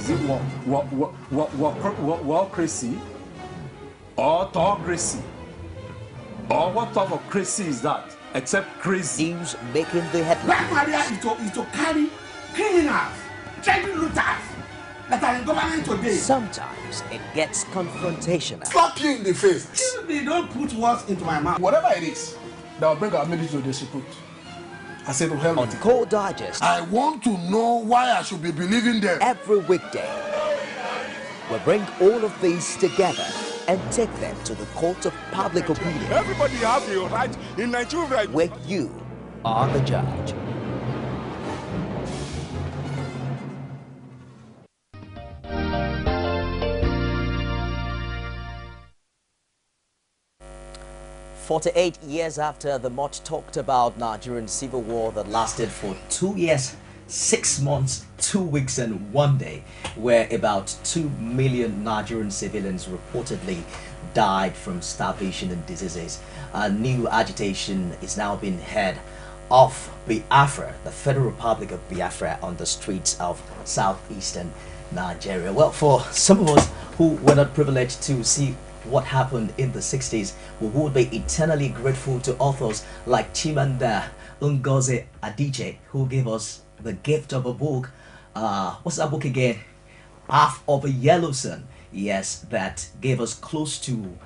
Is it crazy or autocracy? Or what type of crazy is that? Except crazy. News making the headlines. Black Maria is to carry criminals, child looters that are in government today. Sometimes it gets confrontational. Slap you in the face. They don't put words into my mouth. Whatever it is that will bring our military to disrepute, I say to hell On with it. Core Digest, I want to know why I should be believing them. every weekday, we bring all of these together and take them to the court of public opinion. Everybody has a right in Nigeria. Where you are the judge. "48 years after the much talked about Nigerian civil war that lasted for 2 years, 6 months, 2 weeks and 1 day, where about 2 million Nigerian civilians reportedly died from starvation and diseases, a new agitation is now being heard of Biafra, the Federal Republic of Biafra, on the streets of southeastern Nigeria. Well, for some of us who were not privileged to see what happened in the 60s, we would be eternally grateful to authors like Chimamanda Ngozi Adichie, who gave us the gift of a book. What's that book again? Path of a Yellow Sun. Yes, that gave us close to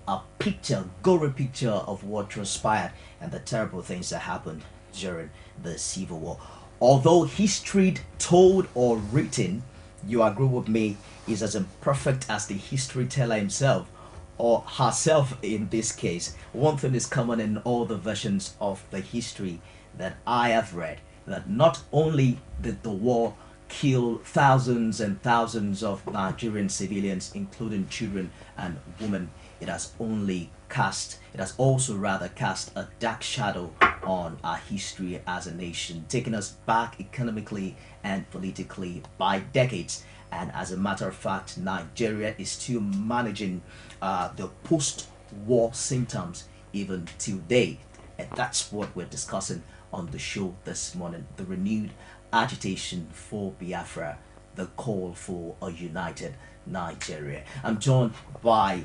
a picture, gory picture of what transpired and the terrible things that happened during the Civil War. Although history told or written, you agree with me, is as imperfect as the history teller himself or herself in this case. One thing is common in all the versions of the history that I have read, that not only did the war kill thousands and thousands of Nigerian civilians, including children and women, it has also cast a dark shadow on our history as a nation, taking us back economically and politically by decades. And as a matter of fact, Nigeria is still managing the post-war symptoms even today. And that's what we're discussing on the show this morning. The renewed agitation for Biafra, the call for a united Nigeria. I'm joined by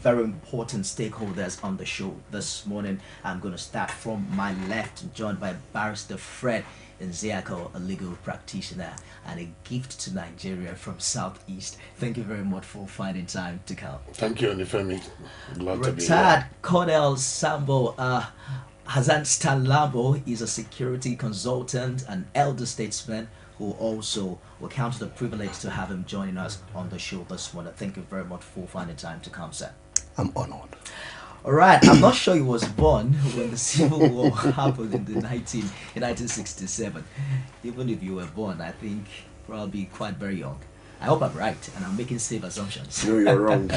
very important stakeholders on the show this morning. I'm going to start from my left, joined by Barrister Fred NZEAKO, a legal practitioner and a gift to Nigeria from Southeast. Thank you very much for finding time to come. Thank you, Onifemi. Glad to be Retired here. Colonel Sambo HASSAN STAN-LABO is a security consultant and elder statesman who also will count the privilege to have him joining us on the show this morning. Thank you very much for finding time to come, sir. I'm honored. All right, I'm not sure he was born when the Civil War happened in 1967. Even if you were born, I think probably quite very young. I hope I'm right and I'm making safe assumptions. No, you're wrong.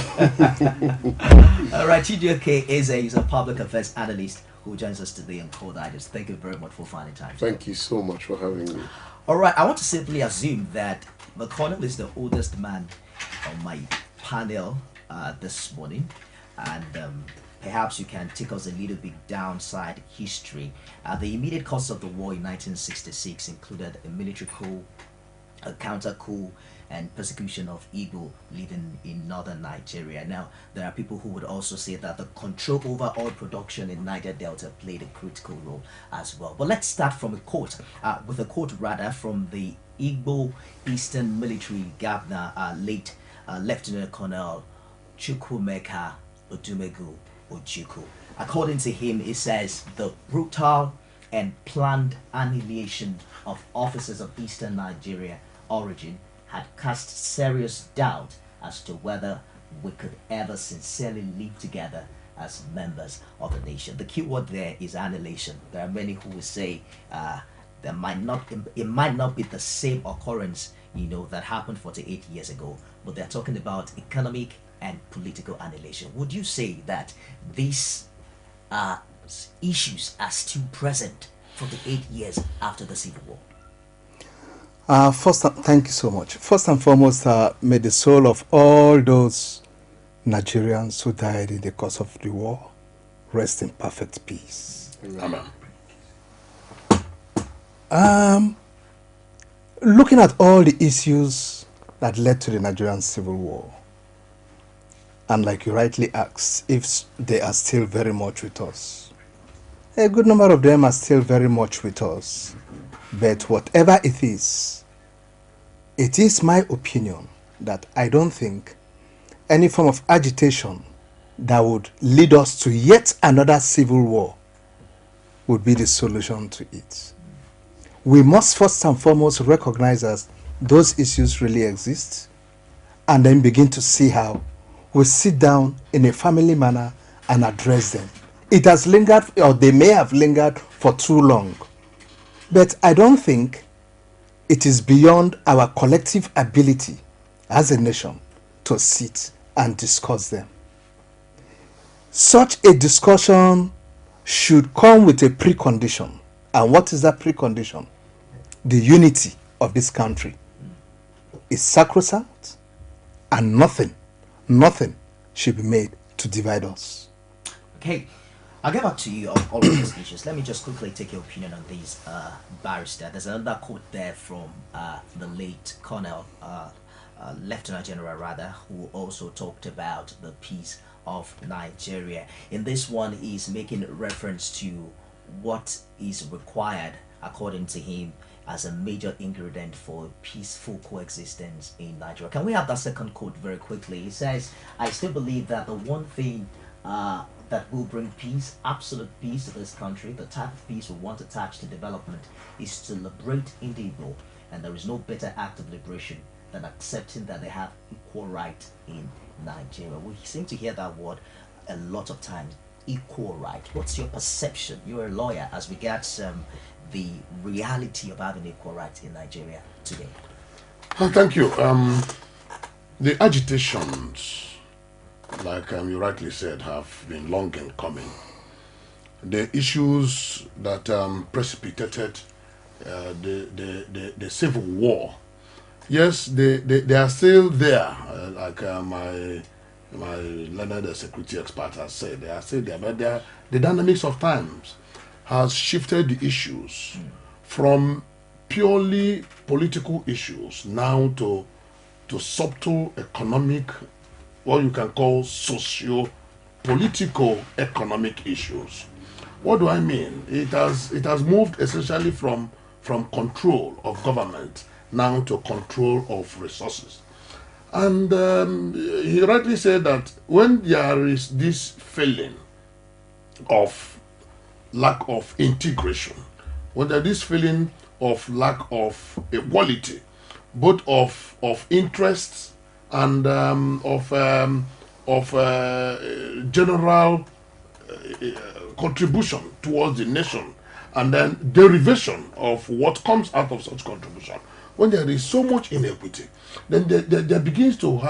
All right, CHIJIOKE is a public affairs analyst who joins us today on Core Digest. Thank you very much for finding time. Thank you so much for having me. All right, I want to simply assume that the Colonel is the oldest man on my panel this morning, and perhaps you can take us a little bit downside history. The immediate cause of the war in 1966 included a military coup, a counter coup, and persecution of Igbo living in northern Nigeria. Now, there are people who would also say that the control over oil production in Niger Delta played a critical role as well. But let's start from a quote, from the Igbo Eastern Military Governor, late Lieutenant Colonel Chukwumeka Odumegu Ojukwu. According to him, it says the brutal and planned annihilation of officers of Eastern Nigeria origin had cast serious doubt as to whether we could ever sincerely live together as members of the nation. The key word there is annihilation. There are many who will say it might not be the same occurrence, that happened 48 years ago, but they're talking about economic and political annihilation. Would you say that these issues are still present 48 years after the Civil War? First, thank you so much. First and foremost, may the soul of all those Nigerians who died in the course of the war rest in perfect peace. Amen. Looking at all the issues that led to the Nigerian Civil War. And like you rightly asked, if they are still very much with us. A good number of them are still very much with us. But whatever it is my opinion that I don't think any form of agitation that would lead us to yet another civil war would be the solution to it. We must first and foremost recognize that those issues really exist and then begin to see how we sit down in a family manner and address them. It has lingered, or they may have lingered for too long. But I don't think it is beyond our collective ability as a nation to sit and discuss them. Such a discussion should come with a precondition. And what is that precondition? The unity of this country is sacrosanct, and nothing should be made to divide us. Okay, I'll get back to you on all of these issues. Let me just quickly take your opinion on these, barrister. There's another quote there from the late Colonel, Lieutenant General rather, who also talked about the peace of Nigeria. In this one, he's making reference to what is required, according to him, as a major ingredient for peaceful coexistence in Nigeria. Can we have that second quote very quickly? He says, I still believe that the one thing that will bring peace, absolute peace to this country, the type of peace we want attached to development, is to liberate individual, and there is no better act of liberation than accepting that they have equal right in Nigeria. We seem to hear that word a lot of times, equal right. What's your perception? You're a lawyer, as regards the reality of having equal rights in Nigeria today. Thank you. The agitations, like you rightly said, have been long in coming. The issues that precipitated the civil war, yes, they are still there. Like my learned security expert has said, they are still there. But the dynamics of times has shifted the issues from purely political issues now to subtle economic, what you can call socio-political economic issues. What do I mean? It has moved essentially from control of government now to control of resources. And he rightly said that when there is this feeling of lack of integration, when there is this feeling of lack of equality, both of interests and of general contribution towards the nation, and then derivation of what comes out of such contribution. When there is so much inequity, then there begins to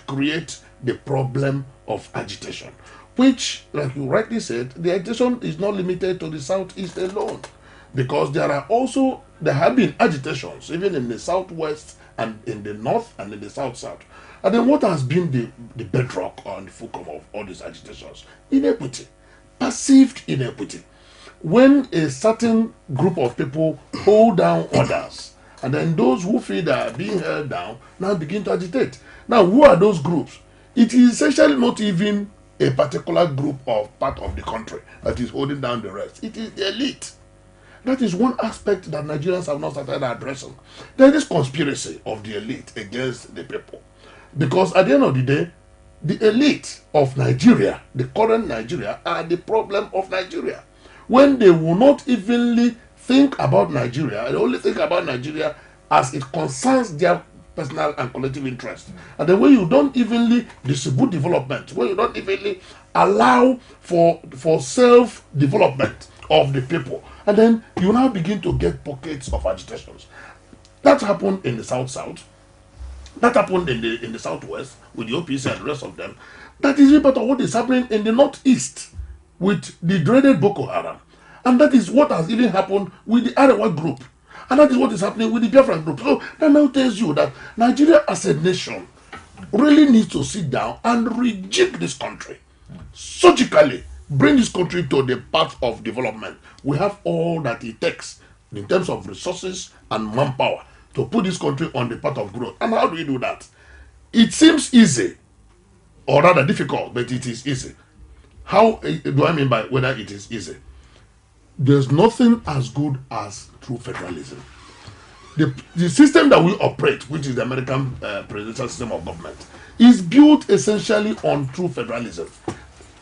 create the problem of agitation, which, like you rightly said, the agitation is not limited to the southeast alone, because there have been agitations even in the southwest and in the north and in the south. And then what has been the bedrock or the fulcrum of all these agitations? Inequity, perceived inequity. When a certain group of people hold down others, and then those who feel they are being held down now begin to agitate. Now, who are those groups? It is essentially not even a particular group or part of the country that is holding down the rest. It is the elite. That is one aspect that Nigerians have not started addressing. There is this conspiracy of the elite against the people. Because at the end of the day, the elite of Nigeria, the current Nigeria, are the problem of Nigeria. When they will not evenly think about Nigeria, they only think about Nigeria as it concerns their personal and collective interest. And then when you don't evenly distribute development, when you don't evenly allow for self-development of the people, and then you now begin to get pockets of agitations. That happened in the south. That happened in the southwest with the OPC and the rest of them. That is part of what is happening in the northeast with the dreaded Boko Haram. And that is what has even happened with the Arewa group. And that is what is happening with the BIAFRA group. So that now tells you that Nigeria as a nation really needs to sit down and rejig this country. Surgically bring this country to the path of development. We have all that it takes in terms of resources and manpower to put this country on the path of growth. And how do we do that? It seems easy, or rather difficult, but it is easy. How do I mean by whether it is easy? There's nothing as good as true federalism. The system that we operate, which is the American presidential system of government, is built essentially on true federalism.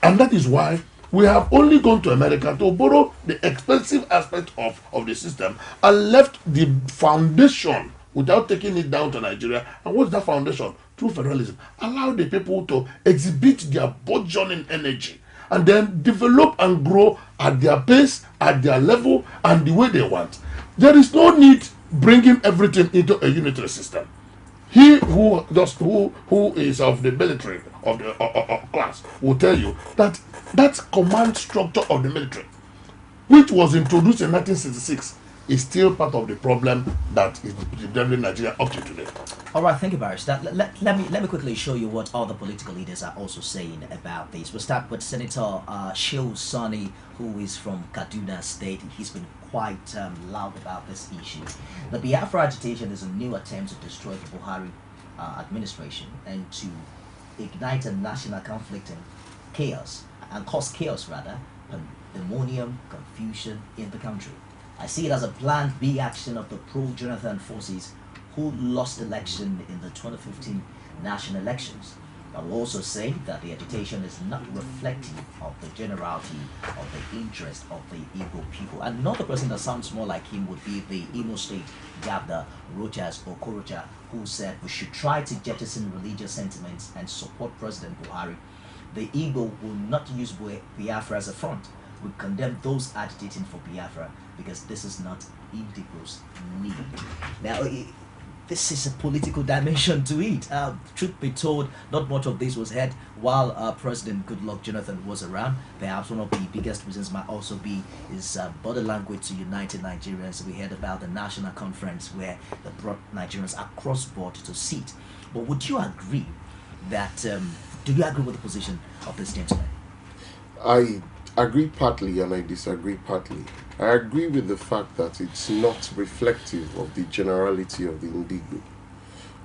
And that is why we have only gone to America to borrow the expensive aspect of the system and left the foundation without taking it down to Nigeria. And what's that foundation? True federalism. Allow the people to exhibit their burgeoning energy and then develop and grow at their pace, at their level, and the way they want. There is no need bringing everything into a unitary system. He who is of the military of the class will tell you that that command structure of the military, which was introduced in 1966, is still part of the problem that is devouring Nigeria up to today. All right, thank you, Barrister. Let me quickly show you what other political leaders are also saying about this. We'll start with Senator Shehu Sani, who is from Kaduna State. He's been quite loud about this issue. The Biafra agitation is a new attempt to destroy the Buhari administration and to ignite a national conflict and chaos, and cause chaos rather, pandemonium, confusion in the country. I see it as a planned B action of the pro-Jonathan forces who lost election in the 2015 national elections. I will also say that the agitation is not reflective of the generality of the interest of the Igbo people. Another person that sounds more like him would be the Imo State Governor Rochas Okorocha, who said we should try to jettison religious sentiments and support President Buhari. The Igbo will not use Biafra as a front. We condemn those agitating for Biafra because this is not Indigo's need. Now, this is a political dimension to it. Truth be told, not much of this was heard while President Goodluck Jonathan was around. Perhaps one of the biggest reasons might also be his body language to unite Nigerians. We heard about the national conference where they brought Nigerians across board to sit. But would you agree that, do you agree with the position of this gentleman? I agree partly and I disagree partly. I agree with the fact that it's not reflective of the generality of the Indigo.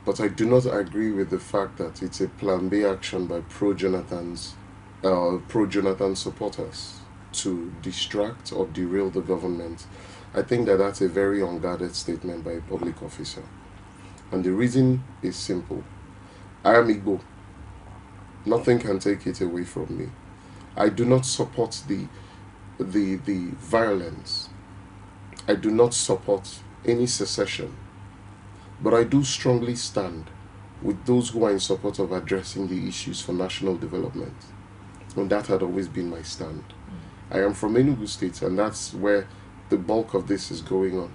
But I do not agree with the fact that it's a Plan B action by pro-Jonathan supporters to distract or derail the government. I think that that's a very unguarded statement by a public officer. And the reason is simple. I am Igbo. Nothing can take it away from me. I do not support the violence. I do not support any secession. But I do strongly stand with those who are in support of addressing the issues for national development. And that had always been my stand. I am from Enugu State, and that's where the bulk of this is going on.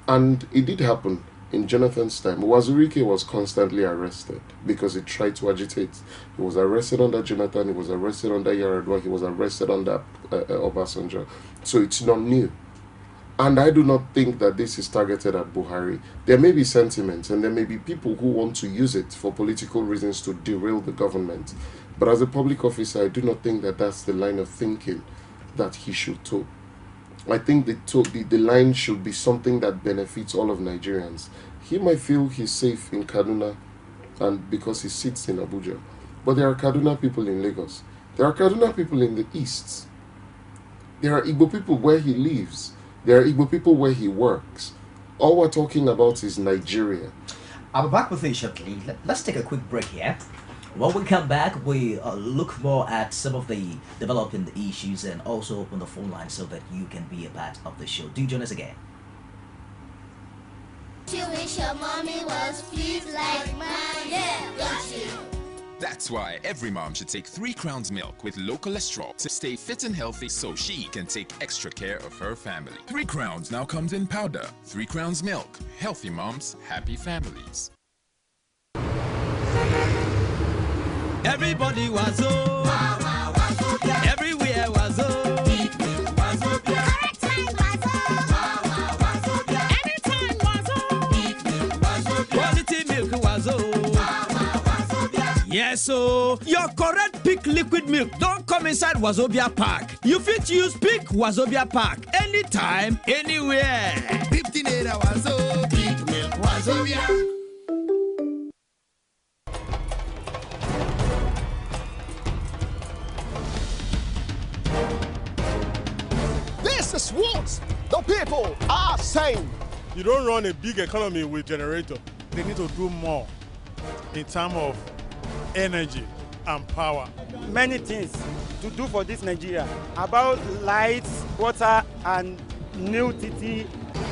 And it did happen in Jonathan's time. Wazirike was constantly arrested because he tried to agitate. He was arrested under Jonathan, he was arrested under Yaradua, he was arrested under Obasanjo. So it's not new. And I do not think that this is targeted at Buhari. There may be sentiments and there may be people who want to use it for political reasons to derail the government. But as a public officer, I do not think that that's the line of thinking that he should toe. I think the line should be something that benefits all of Nigerians. He might feel he's safe in Kaduna and because he sits in Abuja. But there are Kaduna people in Lagos. There are Kaduna people in the East. There are Igbo people where he lives. There are Igbo people where he works. All we're talking about is Nigeria. I'll be back with you shortly. Let's take a quick break here. When we come back, we look more at some of the developing issues and also open the phone line so that you can be a part of the show. Do join us again. You wish your mommy was pleased like mine. Yeah, don't you? That's why every mom should take 3 Crowns milk with low cholesterol to stay fit and healthy so she can take extra care of her family. 3 Crowns now comes in powder. 3 Crowns milk. Healthy moms, happy families. Everybody was everywhere was Correct time anytime was quality milk was yes, so your correct Peak liquid milk don't come inside Wazobia Park. You fit use Peak Wazobia Park anytime, anywhere. 15 Wazo, Peak milk Wazobia. This is what the people are saying. You don't run a big economy with generator. They need to do more in terms of energy and power. Many things to do for this Nigeria about lights, water, and new TT.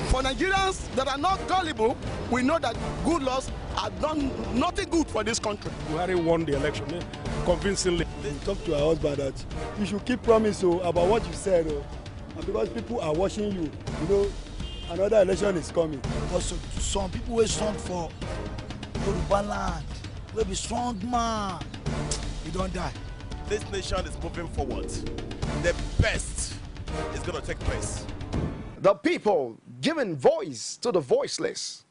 For Nigerians that are not gullible, we know that good laws have done nothing good for this country. Buhari won the election convincingly. They talk to our husband that you should keep promise about what you said. And because people are watching you, you know, another election is coming. Also, some people will stand for Yoruba land. Will be strong man. You don't die. This nation is moving forward. The best is going to take place. The people giving voice to the voiceless.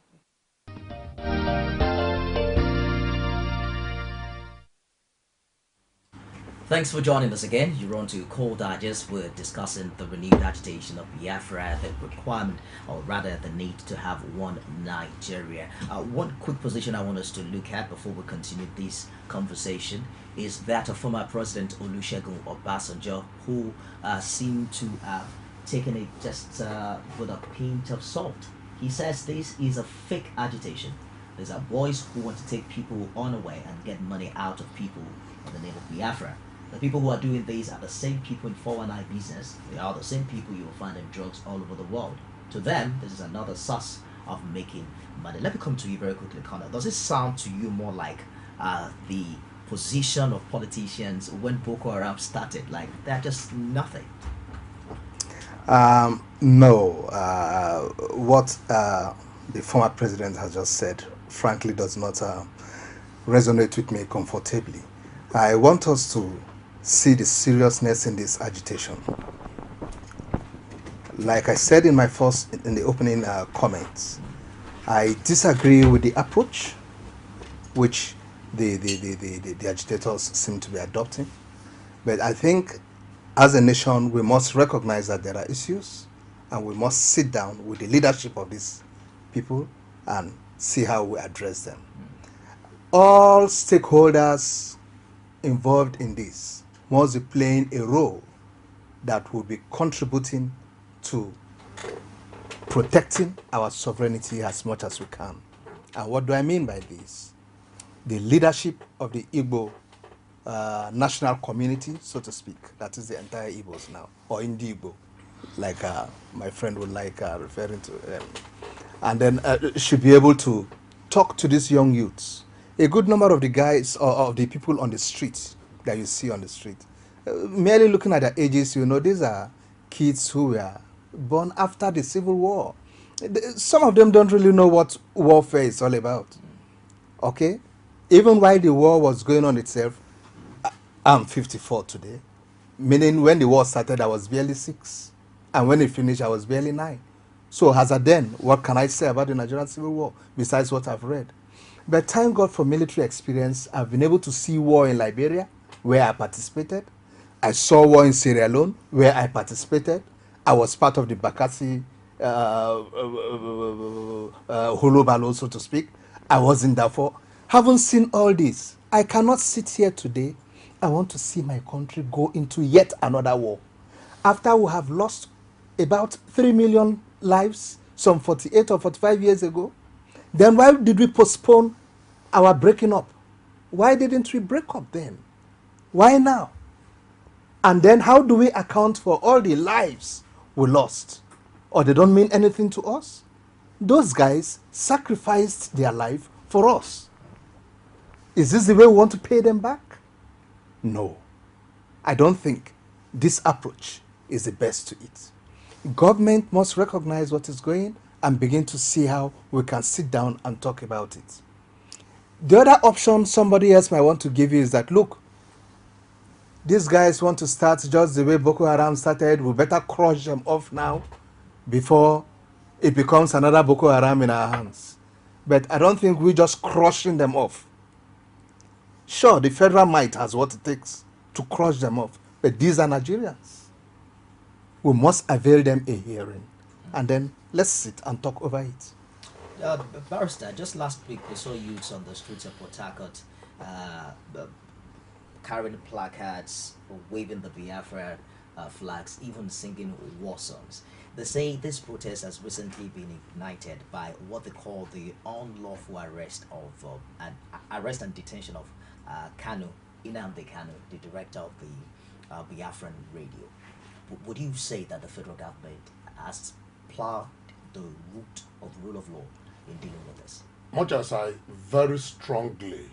Thanks for joining us again. You're on to Call Digest. We're discussing the renewed agitation of Biafra, the requirement, or rather the need to have one Nigeria. One quick position I want us to look at before we continue this conversation is that of former President Olusegun Obasanjo, who seemed to have taken it just with a pinch of salt. He says this is a fake agitation. These are boys who want to take people unaware and get money out of people in the name of Biafra. The people who are doing this are the same people in 419 business. They are the same people you will find in drugs all over the world. To them, this is another source of making money. Let me come to you very quickly, Connor. Does it sound to you more like the position of politicians when Boko Haram started? Like they're just nothing? No. What the former president has just said, frankly, does not resonate with me comfortably. I want us to see the seriousness in this agitation. Like I said in the opening comments, I disagree with the approach which the agitators seem to be adopting. But I think as a nation, we must recognize that there are issues and we must sit down with the leadership of these people and see how we address them. All stakeholders involved in this must be playing a role that will be contributing to protecting our sovereignty as much as we can. And what do I mean by this? The leadership of the Igbo national community, so to speak, that is the entire Igbos now, or Indi-Igbo, like my friend would like referring to them. And then should be able to talk to these young youths. A good number of the guys or of the people on the street that you see on the street, merely looking at their ages, you know, these are kids who were born after the Civil War. Some of them don't really know what warfare is all about. Okay? Even while the war was going on itself, I'm 54 today, meaning when the war started, I was barely 6. And when it finished, I was barely 9. So as a then, what can I say about the Nigerian Civil War, besides what I've read? But thank God for military experience. I've been able to see war in Liberia, where I participated. I saw war in Sierra Leone, where I participated. I was part of the Bakassi Holobalo, so to speak. I was in Darfur. Having seen all this, I cannot sit here today. I want to see my country go into yet another war. After we have lost about 3 million lives, some 48 or 45 years ago, then why did we postpone our breaking up? Why didn't we break up then? Why now? And then how do we account for all the lives we lost? Or they don't mean anything to us? Those guys sacrificed their life for us. Is this the way we want to pay them back? No. I don't think this approach is the best to it. Government must recognize what is going and begin to see how we can sit down and talk about it. The other option somebody else might want to give you is that, look, these guys want to start just the way Boko Haram started. We better crush them off now before it becomes another Boko Haram in our hands. But I don't think we're just crushing them off. Sure, the federal might has what it takes to crush them off. But these are Nigerians. We must avail them a hearing. And then let's sit and talk over it. Barrister, just last week we saw youths on the streets of Port Harcourt carrying placards, waving the Biafra flags, even singing war songs. They say this protest has recently been ignited by what they call the unlawful arrest and detention of Nnamdi Kanu, the director of the Biafran radio. Would you say that the federal government has plowed the route of the rule of law in dealing with this? Much as I very strongly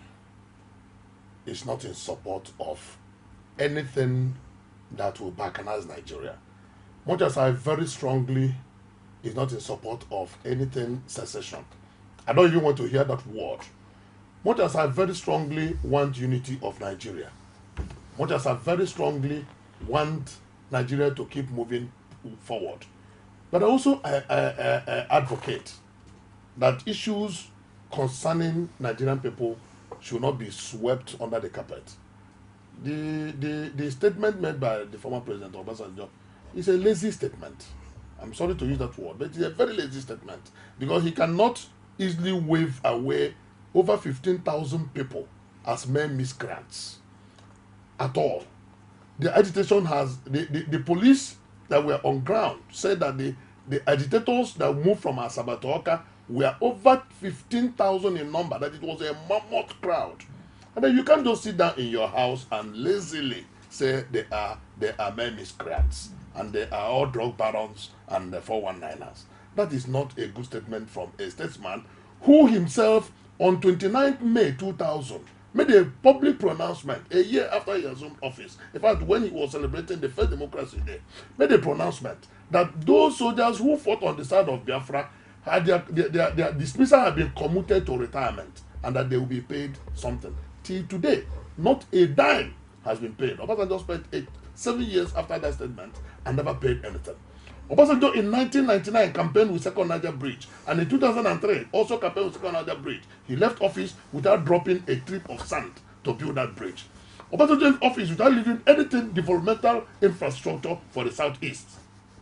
is not in support of anything that will balkanize Nigeria, much as I very strongly is not in support of anything secession, I don't even want to hear that word. Much as I very strongly want unity of Nigeria, much as I very strongly want Nigeria to keep moving forward, but I also advocate that issues concerning Nigerian people should not be swept under the carpet. The statement made by the former president Obasanjo is a lazy statement. I'm sorry to use that word, but it's a very lazy statement because he cannot easily wave away over 15,000 people as mere miscreants at all. The agitation has, the police that were on ground said that the agitators that moved from Asaba to Awka were over 15,000 in number, that it was a mammoth crowd. And then you can't just sit down in your house and lazily say they are mere miscreants and they are all drug barons and 419ers. That is not a good statement from a statesman who himself on 29th May 2000 made a public pronouncement a year after he assumed office. In fact, when he was celebrating the First Democracy Day, made a pronouncement that those soldiers who fought on the side of Biafra had their dismissal had been commuted to retirement and that they will be paid something. Till today, not a dime has been paid. Obasanjo spent 7 years after that statement and never paid anything. Obasanjo in 1999 campaigned with Second Niger Bridge, and in 2003 also campaigned with Second Niger Bridge. He left office without dropping a trip of sand to build that bridge. Obasanjo in office without leaving anything developmental infrastructure for the southeast.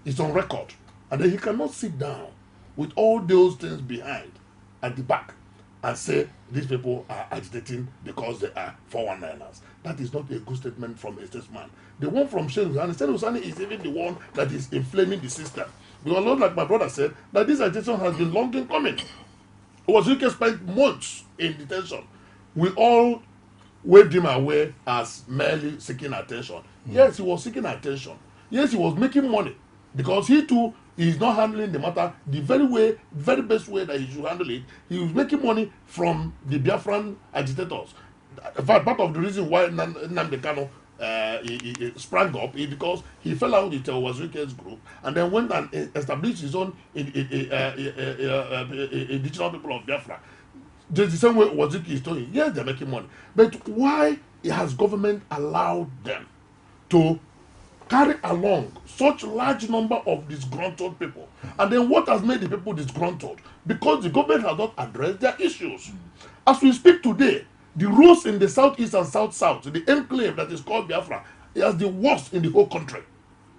It's on record. And then he cannot sit down with all those things behind at the back and say these people are agitating because they are 419ers. That is not a good statement from a statesman. The one from Sheikh Hussaini is even the one that is inflaming the system. Because Lord, like my brother said, that this agitation has been long in coming. Obasanjo spent months in detention. We all waved him away as merely seeking attention. Yes, he was seeking attention. Yes, he was making money because he too is not handling the matter the very best way that he should handle it. He was making money from the Biafran agitators. In fact, part of the reason why Nnamdi Kanu he sprang up is because he fell out with Wazirike's group and then went and established his own indigenous people of Biafra. The same way Wazirike is doing. Yes, they're making money. But why has government allowed them to carry along such large number of disgruntled people? And then what has made the people disgruntled? Because the government has not addressed their issues. As we speak today, the roads in the southeast and south-south, the enclave that is called Biafra, is the worst in the whole country.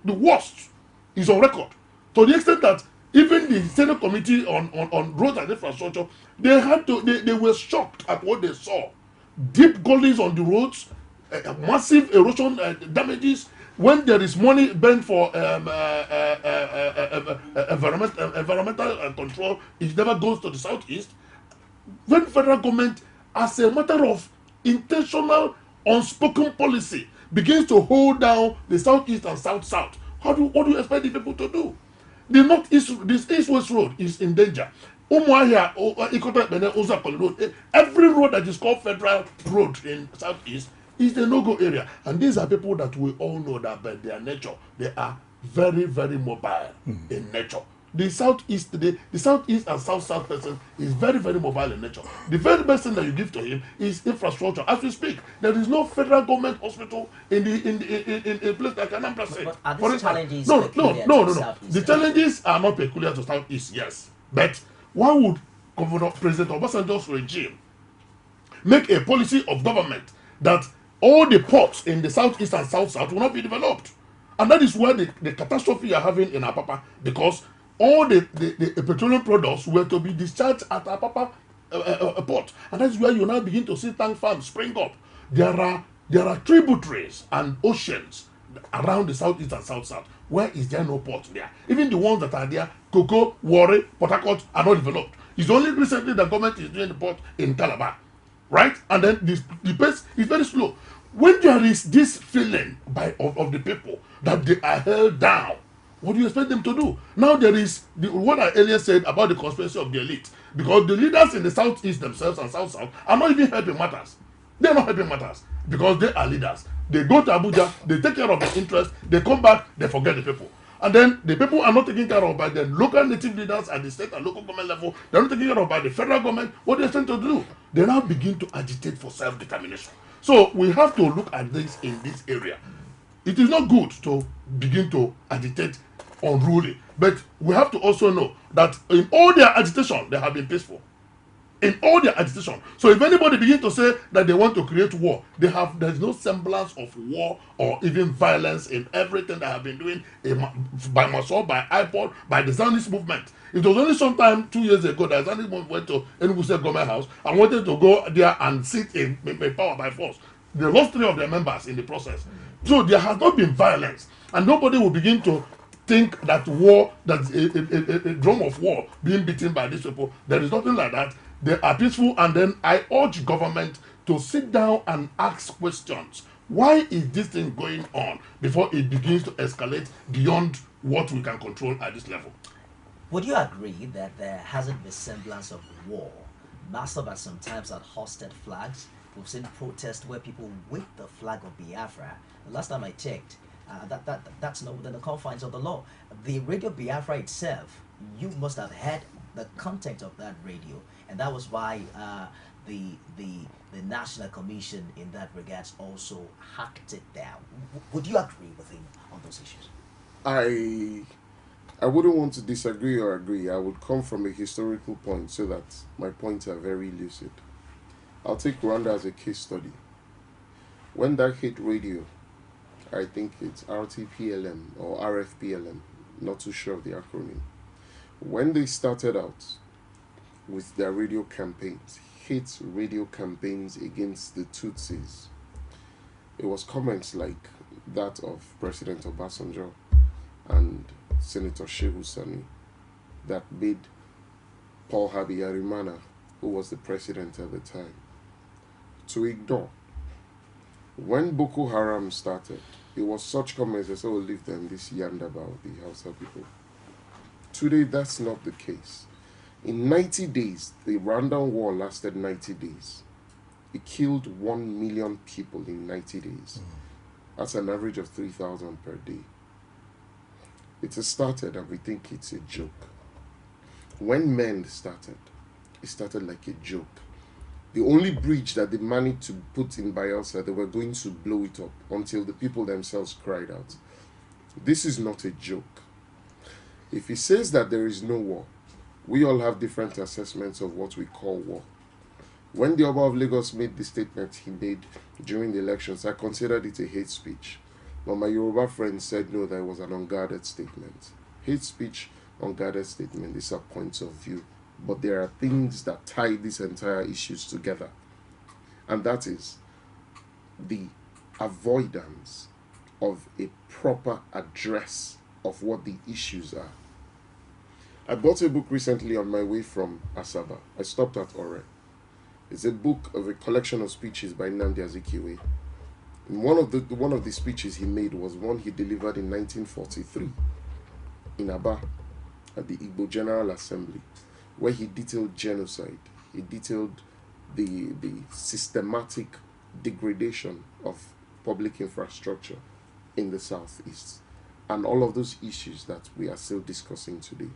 The worst is on record. To the extent that even the Senate Committee on Roads and Infrastructure, they were shocked at what they saw. Deep gullies on the roads, massive erosion damages. When there is money bent for environmental control, it never goes to the southeast. When federal government, as a matter of intentional, unspoken policy, begins to hold down the southeast and south-south, what do you expect the people to do? The northeast, this east-west road is in danger. Umuahia, road, every road that is called federal road in southeast is the no-go area. And these are people that we all know that by their nature, they are very, very mobile in nature. The southeast and south-south person is very, very mobile in nature. The very best thing that you give to him is infrastructure. As we speak, there is no federal government hospital in a place like Anambra State. But are these challenges no. The challenges are not peculiar to southeast, yes. But why would President Obasanjo's regime make a policy of government that all the ports in the southeast and south-south will not be developed? And that is where the catastrophe you are having in Apapa, because all the petroleum products were to be discharged at Apapa port, and that's where you now begin to see tank farms spring up. There are tributaries and oceans around the southeast and south. Where is there no port there? Even the ones that are there, Cocoa, Warri, Port Harcourt, are not developed. It's only recently the government is doing the port in Calabar, right? And then the pace is very slow. When there is this feeling of the people that they are held down, what do you expect them to do? Now there is what I earlier said about the conspiracy of the elite, because the leaders in the southeast themselves and south are not even helping matters. They're not helping matters because they are leaders. They go to Abuja, they take care of their interests, they come back, they forget the people. And then the people are not taken care of by the local native leaders at the state and local government level. They're not taken care of by the federal government. What they're trying to do, they now begin to agitate for self-determination. So we have to look at this in this area. It is not good to begin to agitate unruly, but we have to also know that in all their agitation, they have been peaceful. In all their agitation. So if anybody begins to say that they want to create war, there's no semblance of war or even violence in everything they have been doing by Masol, by iPod, by the Zionist movement. It was only sometime 2 years ago that the Zionist movement went to Enugu State Government House and wanted to go there and sit in power by force. They lost 3 of their members in the process. So there has not been violence, and nobody will begin to think that war, that's a drum of war being beaten by these people. There is nothing like that. They are peaceful, and then I urge government to sit down and ask questions. Why is this thing going on before it begins to escalate beyond what we can control at this level? Would you agree that there hasn't been semblance of war? Massive at sometimes had hosted flags. We've seen protests where people wave the flag of Biafra. The last time I checked, that's not within the confines of the law. The radio Biafra itself, you must have heard the content of that radio, and that was why the National Commission in that regards also hacked it down. Would you agree with him on those issues? I wouldn't want to disagree or agree. I would come from a historical point so that my points are very lucid. I'll take Rwanda as a case study. When that hit radio, I think it's RTPLM or RFPLM, not too sure of the acronym. When they started out with their radio campaigns, hate radio campaigns against the Tutsis, it was comments like that of President Obasanjo and Senator Shehu Sani that made Paul Habyarimana, who was the president at the time, to ignore. When Boko Haram started, it was such comments as, oh, leave them, this yanda about the Hausa people. Today, that's not the case. In 90 days, the Rwandan war lasted 90 days. It killed 1 million people in 90 days. That's an average of 3,000 per day. It has started and we think it's a joke. When men started, it started like a joke. The only bridge that they managed to put in Bielsa, they were going to blow it up until the people themselves cried out. This is not a joke. If he says that there is no war, we all have different assessments of what we call war. When the Oba of Lagos made the statement he made during the elections, I considered it a hate speech. But my Yoruba friends said no, that it was an unguarded statement. Hate speech, unguarded statement, these are points of view. But there are things that tie these entire issues together. And that is the avoidance of a proper address of what the issues are. I bought a book recently on my way from Asaba. I stopped at Ore. It's a book of a collection of speeches by Nnamdi Azikiwe. And one of the speeches he made was one he delivered in 1943 in Aba at the Igbo General Assembly, where he detailed genocide. He detailed the systematic degradation of public infrastructure in the Southeast and all of those issues that we are still discussing today.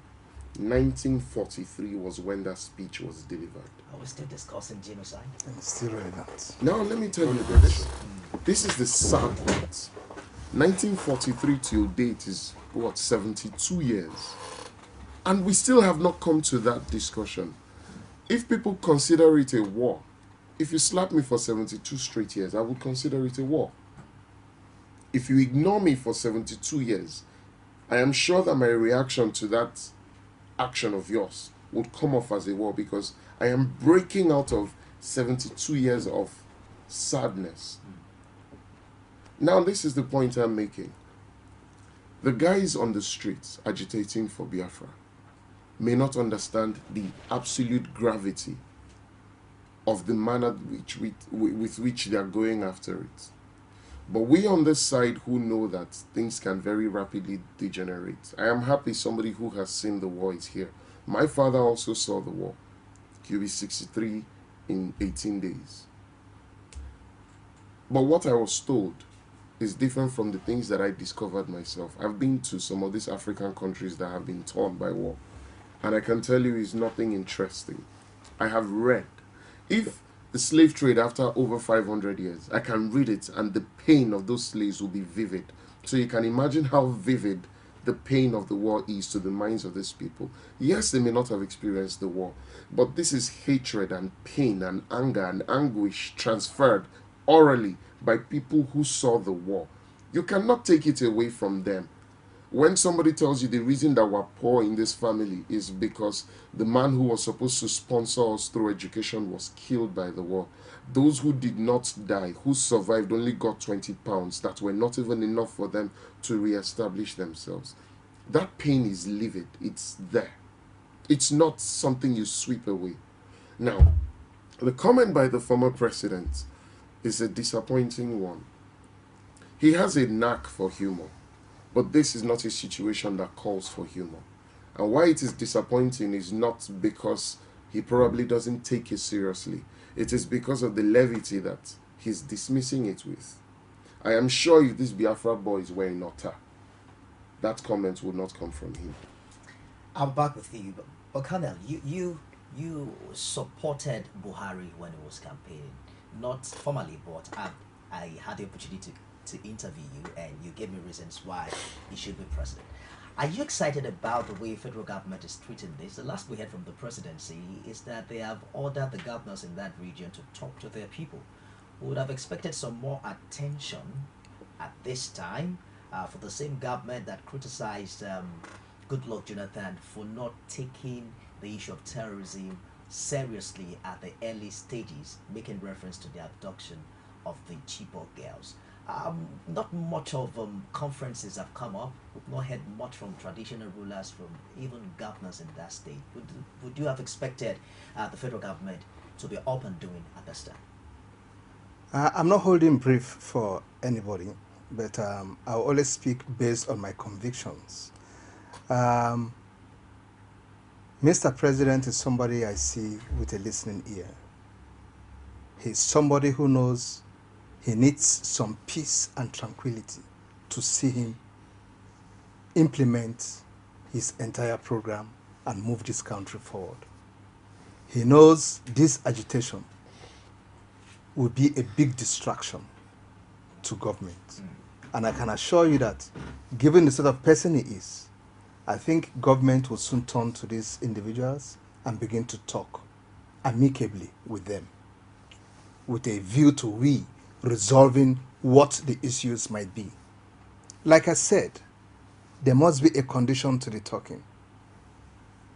1943 was when that speech was delivered. Are we still discussing genocide? It's still relevant. Now let me tell you this. This is the sad part. 1943 till date is, what, 72 years. And we still have not come to that discussion. If people consider it a war, if you slap me for 72 straight years, I would consider it a war. If you ignore me for 72 years, I am sure that my reaction to that action of yours would come off as a war, because I am breaking out of 72 years of sadness. Now, this is the point I'm making. The guys on the streets agitating for Biafra may not understand the absolute gravity of the manner with which they are going after it. But we on this side who know that things can very rapidly degenerate. I am happy somebody who has seen the war is here. My father also saw the war. He'll be 63 in 18 days. But what I was told is different from the things that I discovered myself. I've been to some of these African countries that have been torn by war, and I can tell you it's nothing interesting. I have read. If the slave trade after over 500 years, I can read it, and the pain of those slaves will be vivid. So you can imagine how vivid the pain of the war is to the minds of these people. Yes, they may not have experienced the war, but this is hatred and pain and anger and anguish transferred orally by people who saw the war. You cannot take it away from them. When somebody tells you the reason that we're poor in this family is because the man who was supposed to sponsor us through education was killed by the war. Those who did not die, who survived, only got 20 pounds that were not even enough for them to re-establish themselves. That pain is livid. It's there. It's not something you sweep away. Now, the comment by the former president is a disappointing one. He has a knack for humor, but this is not a situation that calls for humor. And why it is disappointing is not because he probably doesn't take it seriously. It is because of the levity that he's dismissing it with. I am sure if these Biafra boys were in Otta, that comment would not come from him. I'm back with you, but Colonel, you supported Buhari when he was campaigning. Not formally, but I had the opportunity to interview you, and you gave me reasons why he should be president. Are you excited about the way federal government is treating this? The last we heard from the presidency is that they have ordered the governors in that region to talk to their people. We would have expected some more attention at this time for the same government that criticized Goodluck Jonathan for not taking the issue of terrorism seriously at the early stages, making reference to the abduction of the Chibok girls. Not much of conferences have come up. We've not heard much from traditional rulers, from even governors in that state. Would you have expected the federal government to be up and doing at this time? I'm not holding brief for anybody, but I'll always speak based on my convictions. Mr. President is somebody I see with a listening ear. He's somebody who knows he needs some peace and tranquility to see him implement his entire program and move this country forward. He knows this agitation will be a big distraction to government. And I can assure you that, given the sort of person he is, I think government will soon turn to these individuals and begin to talk amicably with them, with a view to resolving what the issues might be. Like I said, there must be a condition to the talking.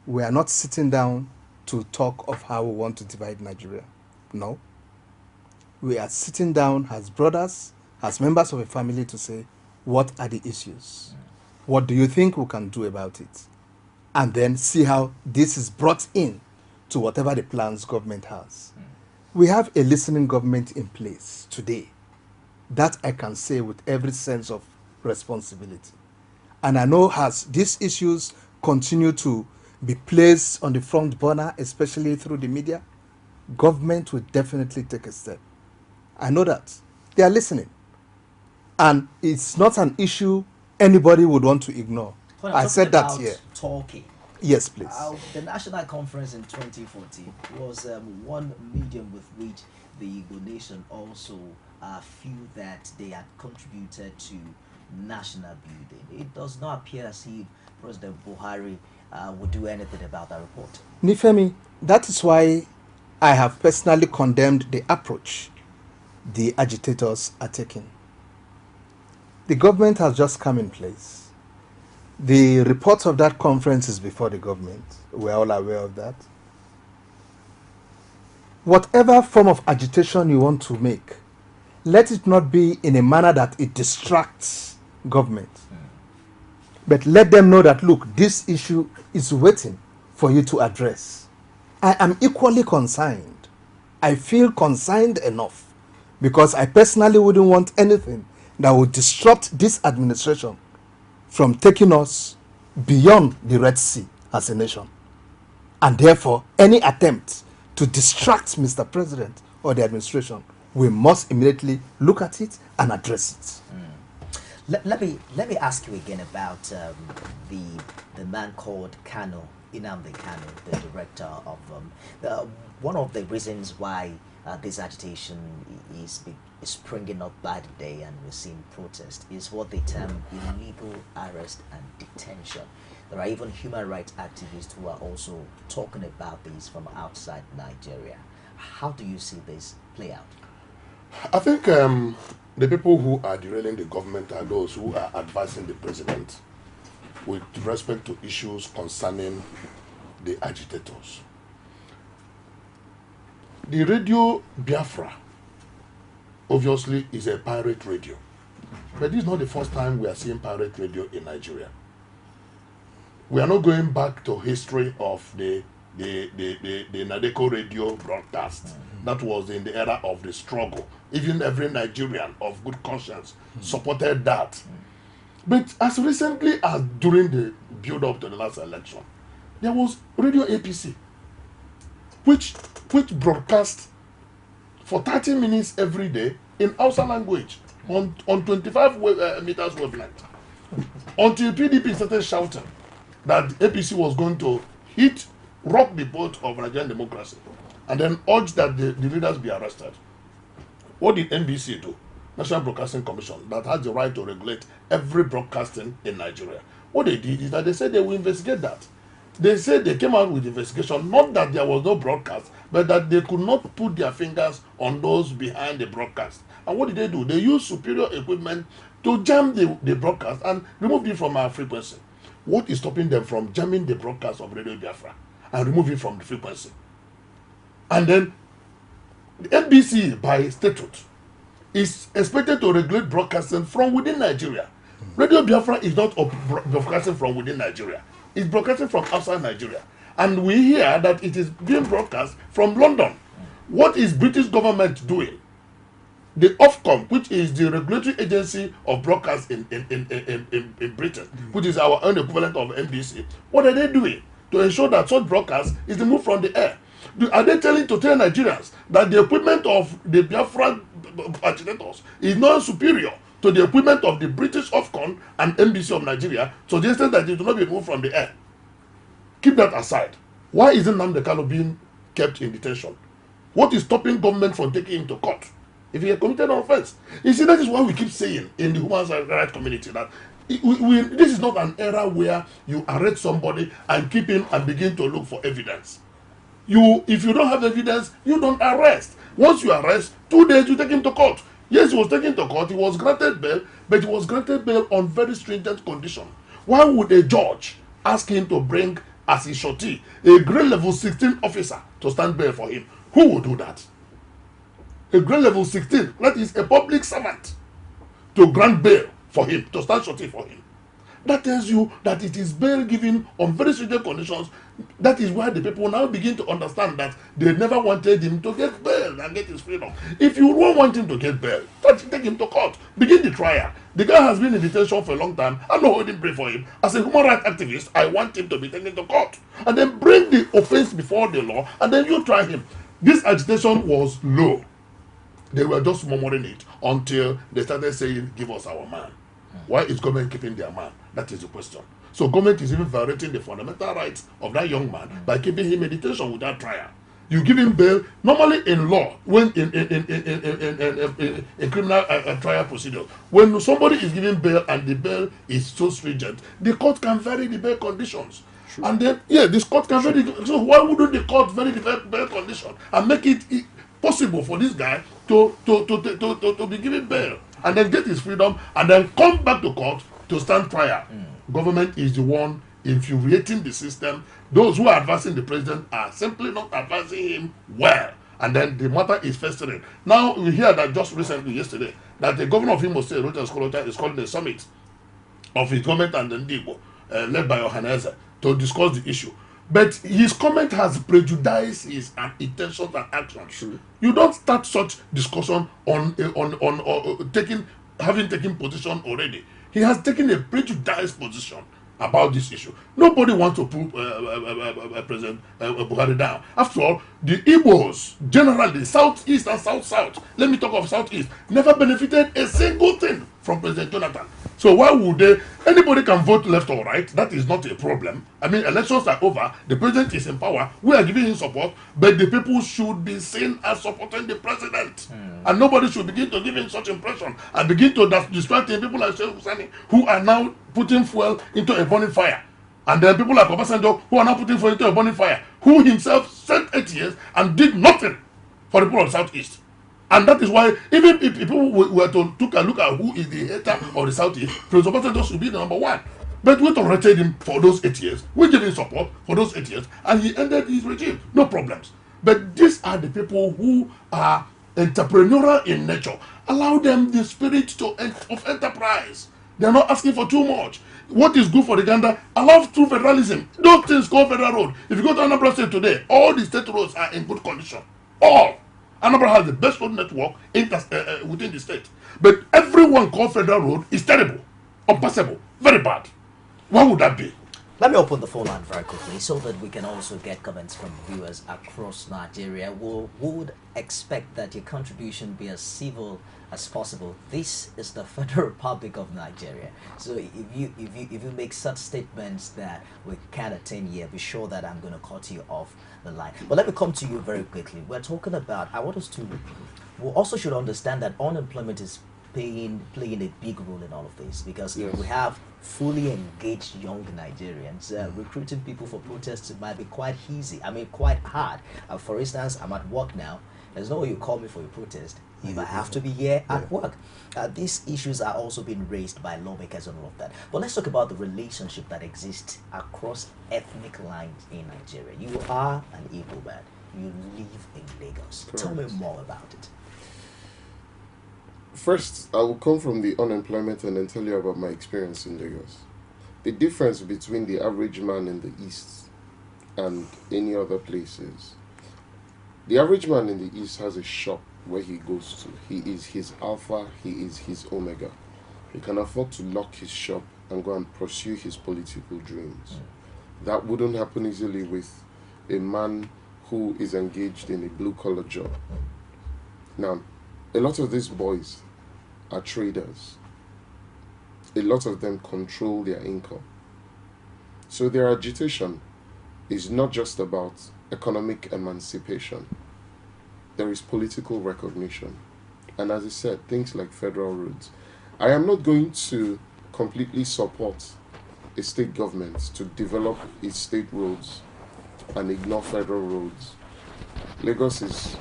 We are not sitting down to talk of how we want to divide Nigeria. No. We are sitting down as brothers, as members of a family, to say, what are the issues? What do you think we can do about it? And then see how this is brought in to whatever the plans government has. We have a listening government in place today. That I can say with every sense of responsibility. And I know as these issues continue to be placed on the front burner, especially through the media, government will definitely take a step. I know that. They are listening. And it's not an issue anybody would want to ignore. I said that here. Talking. Yes, please. The national conference in 2014 was one medium with which the Igbo nation also feel that they had contributed to national building. It does not appear as if President Buhari would do anything about that report. Nifemi, that is why I have personally condemned the approach the agitators are taking. The government has just come in place. The reports of that conference is before the government. We're all aware of that. Whatever form of agitation you want to make, let it not be in a manner that it distracts government. But let them know that, look, this issue is waiting for you to address. I am equally concerned. I feel concerned enough because I personally wouldn't want anything that would disrupt this administration from taking us beyond the Red Sea as a nation. And therefore, any attempt to distract Mr. President or the administration, we must immediately look at it and address it. Let me ask you again about the man called Kano, Nnamdi Kano, the director of one of the reasons why this agitation is springing up by the day and we're seeing protest is what they term illegal arrest and detention. There are even human rights activists who are also talking about this from outside Nigeria. How do you see this play out? I think the people who are derailing the government are those who are advising the president with respect to issues concerning the agitators. The radio Biafra obviously is a pirate radio, but this is not the first time we are seeing pirate radio in Nigeria. We are not going back to history of the NZEAKO radio broadcast. That was in the era of the struggle. Even every Nigerian of good conscience supported that. But as recently as during the build-up to the last election, there was Radio APC, which broadcast for 30 minutes every day in Hausa language on 25 meters wavelength, until PDP started shouting that APC was going to rock the boat of Nigerian democracy, and then urged that the leaders be arrested. What did NBC do? National Broadcasting Commission, that has the right to regulate every broadcasting in Nigeria. What they did is that they said they will investigate that. They said they came out with investigation, not that there was no broadcast, but that they could not put their fingers on those behind the broadcast. And what did they do? They used superior equipment to jam the broadcast and remove it from our frequency. What is stopping them from jamming the broadcast of Radio Biafra and removing from the frequency? And then the NBC, by statute, is expected to regulate broadcasting from within Nigeria. Radio Biafra is not broadcasting from within Nigeria. It's broadcasting from outside Nigeria. And we hear that it is being broadcast from London. What is British government doing? The Ofcom, which is the regulatory agency of broadcast in Britain, which is our own equivalent of NBC, what are they doing to ensure that such broadcast is removed from the air? Are they tell Nigerians that the equipment of the Biafran agitators is not superior to the equipment of the British Ofcom and NBC of Nigeria, suggesting that it will not be removed from the air? Keep that aside. Why isn't Nnamdi Kanu being kept in detention? What is stopping government from taking him to court if he had committed an offense? You see, that is why we keep saying in the human rights community that this is not an era where you arrest somebody and keep him and begin to look for evidence. If you don't have evidence, you don't arrest. Once you arrest, 2 days you take him to court. Yes, he was taken to court, he was granted bail, but he was granted bail on very stringent conditions. Why would a judge ask him to bring as his shorty a grade level 16 officer to stand bail for him? Who would do that? A grade level 16, that is a public servant, to grant bail for him, to stand shorty for him. That tells you that it is bail given on very stringent conditions. That is why the people now begin to understand that they never wanted him to get bail and get his freedom. If you don't want him to get bail, take him to court. Begin the trial. The guy has been in detention for a long time. I'm not holding breath for him. As a human rights activist, I want him to be taken to court. And then bring the offense before the law, and then you try him. This agitation was low. They were just murmuring it until they started saying, give us our man. Why is government keeping their man? That is the question. So government is even violating the fundamental rights of that young man by keeping him in detention without trial. You give him bail. Normally in law, when in criminal trial procedure, when somebody is given bail and the bail is so stringent, the court can vary the bail conditions. Sure. And then, this court can vary. So why wouldn't the court vary the bail condition and make it possible for this guy to be given bail and then get his freedom and then come back to court to stand trial? government is the one infuriating the system. Those who are advancing the president are simply not advancing him well. And then the matter is festering. Now we hear that just recently, yesterday, that the governor of Imo State, Roger Skolota, is calling a summit of his government and the NZEAKO, led by Ohanaeze, to discuss the issue. But his comment has prejudiced his intentions and actions. True. You don't start such discussion on having taken position already. He has taken a prejudiced position about this issue. Nobody wants to put President Buhari down. After all, the Igbos, generally, Southeast and South-South, let me talk of Southeast, never benefited a single thing from President Jonathan. So why would they? Anybody can vote left or right. That is not a problem. I mean, elections are over. The president is in power. We are giving him support, but the people should be seen as supporting the president. And nobody should begin to give him such impression and begin to distract him. People like Sheikh Hussaini, who are now putting fuel into a burning fire. And then people like Obasanjo, who are now putting fuel into a burning fire, who himself spent 8 years and did nothing for the people of Southeast. And that is why, even if people were to take a look at who is the hater of the Southeast, President Obasanjo should be the number one. But we tolerated him for those 8 years. We gave him support for those 8 years, and he ended his regime. No problems. But these are the people who are entrepreneurial in nature. Allow them the spirit of enterprise. They are not asking for too much. What is good for Uganda? Allow true federalism. Those things called federal road. If you go to Anambra State today, all the state roads are in good condition. All. Anambra has the best road network within the state. But everyone called federal road is terrible, unpassable, very bad. Why would that be? Let me open the phone line very quickly so that we can also get comments from viewers across Nigeria. We would expect that your contribution be as civil as possible. This is the Federal Republic of Nigeria. So if you make such statements that we can't attend here, be sure that I'm going to cut you off the line. But let me come to you very quickly. We're talking about, I want us to, we also should understand that unemployment is playing a big role in all of this, because if we have fully engaged young Nigerians, recruiting people for protests might be quite easy. I mean, quite hard. For instance, I'm at work now. There's no way you call me for a protest if I have to be here at work. These issues are also being raised by lawmakers and all of that. But let's talk about the relationship that exists across ethnic lines in Nigeria. You are an Igbo man. You live in Lagos. Correct. Tell me more about it. First, I will come from the unemployment and then tell you about my experience in Lagos. The difference between the average man in the East and any other places. The average man in the East has a shop where he goes to. He is his alpha, he is his omega. He can afford to lock his shop and go and pursue his political dreams. That wouldn't happen easily with a man who is engaged in a blue-collar job. Now, a lot of these boys are traders. A lot of them control their income. So their agitation is not just about economic emancipation. There is political recognition. And as I said, things like federal roads. I am not going to completely support a state government to develop its state roads and ignore federal roads. Lagos is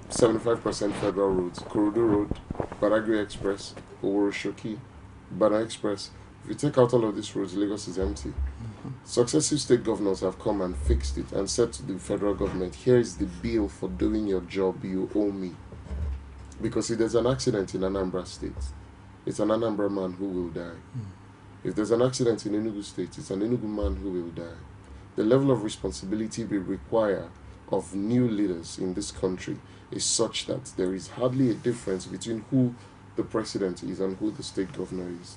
75% federal roads. Kurudu Road, Badagry Express, Oworoshoki, Bana Express. If you take out all of these roads, Lagos is empty. Successive state governors have come and fixed it and said to the federal government, here is the bill for doing your job, you owe me. Because if there's an accident in Anambra State, it's an Anambra man who will die. If there's an accident in Enugu State, it's an Enugu man who will die. The level of responsibility we require of new leaders in this country is such that there is hardly a difference between who the president is and who the state governor is.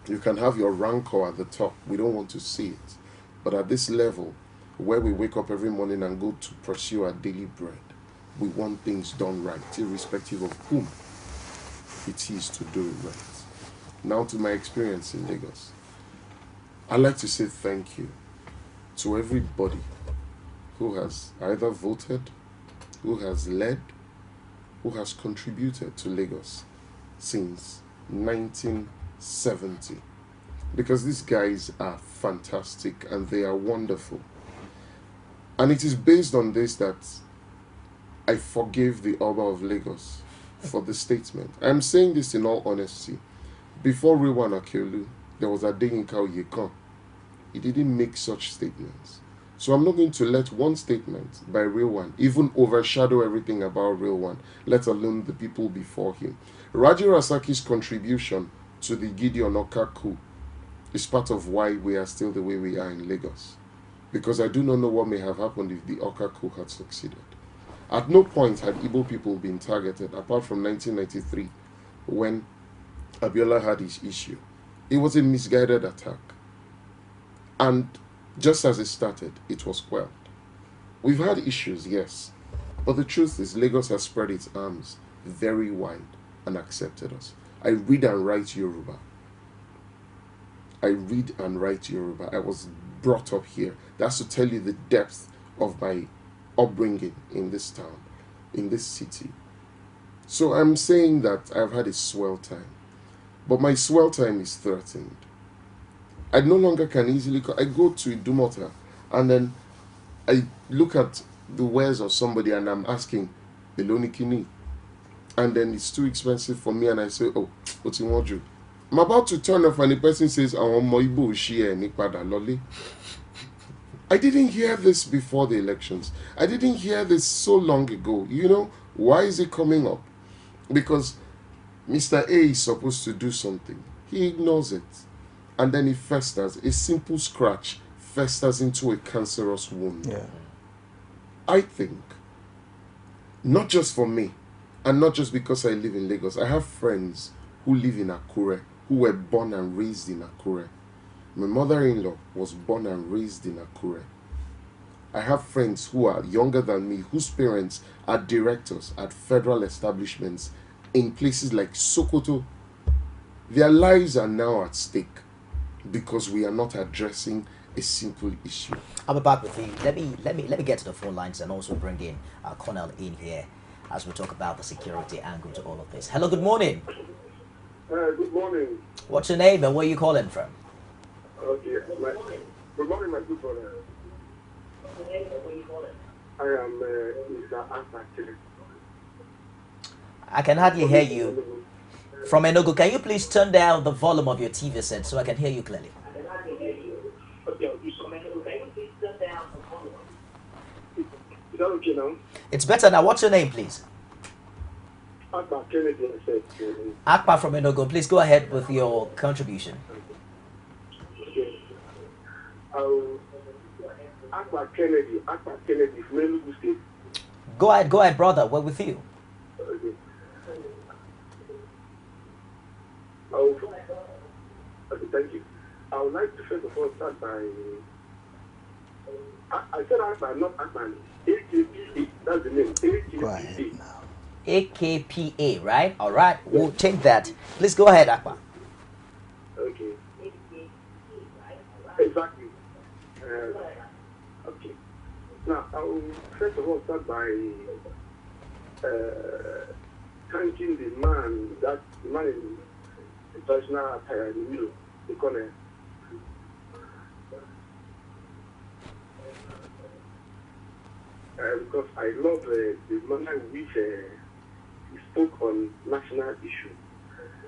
You can have your rancor at the top. We don't want to see it. But at this level, where we wake up every morning and go to pursue our daily bread, we want things done right, irrespective of whom it is to do it right. Now to my experience in Lagos. I'd like to say thank you to everybody who has either voted, who has led, who has contributed to Lagos since 1970. Because these guys are fantastic and they are wonderful. And it is based on this that I forgave the Oba of Lagos for the statement. I'm saying this in all honesty. Before Rewan Akeolu, there was Adeyinka Oyèkán. He didn't make such statements. So I'm not going to let one statement by Real One even overshadow everything about Real One, let alone the people before him. Raji Rasaki's contribution to the Gideon Oka coup is part of why we are still the way we are in Lagos. Because I do not know what may have happened if the Oka coup had succeeded. At no point had Igbo people been targeted, apart from 1993, when Abiola had his issue. It was a misguided attack. And just as it started, it was quelled. We've had issues, yes. But the truth is, Lagos has spread its arms very wide and accepted us. I read and write Yoruba. I read and write Yoruba. I was brought up here. That's to tell you the depth of my upbringing in this town, in this city. So I'm saying that I've had a swell time. But my swell time is threatened. I no longer can easily... I go to Idumota and then I look at the wares of somebody and I'm asking, Eloni Kini. And then it's too expensive for me and I say, oh, what's in what you? I'm about to turn off and the person says, I want Moibo Shie Nipada Loli. I didn't hear this before the elections. I didn't hear this so long ago. You know, why is it coming up? Because Mr. A is supposed to do something. He ignores it. And then it festers. A simple scratch festers into a cancerous wound. Yeah. I think, not just for me, and not just because I live in Lagos. I have friends who live in Akure, who were born and raised in Akure. My mother-in-law was born and raised in Akure. I have friends who are younger than me, whose parents are directors at federal establishments in places like Sokoto. Their lives are now at stake because we are not addressing a simple issue. I'll be back with you. Let me get to the phone lines and also bring in Cornel in here as we talk about the security angle to all of this. Hello, good morning. Good morning. What's your name and where are you calling from? Okay, good morning, my good brother. I am Mr. Asake. I can hardly hear you. From Enugu, can you please turn down the volume of your TV set so I can hear you clearly? Is that okay now? It's better now. What's your name, please? Akpa Kennedy, I said. Akpa from Enugu, please go ahead with your contribution. Okay. Akpa Kennedy from Enugu State. Go ahead, brother. We're with you. Okay. Okay, thank you. I would like to first of all start by... I said Akpa, not Akpa. AKPA, that's the name. AKPA. Go ahead now. AKPA, right? All right, we'll change that. Please go ahead, Akpa. Okay. Exactly. Okay. Now, I will first of all start by thanking the man in the traditional attire in the middle, the corner. Because I love the manner in which we spoke on national issues.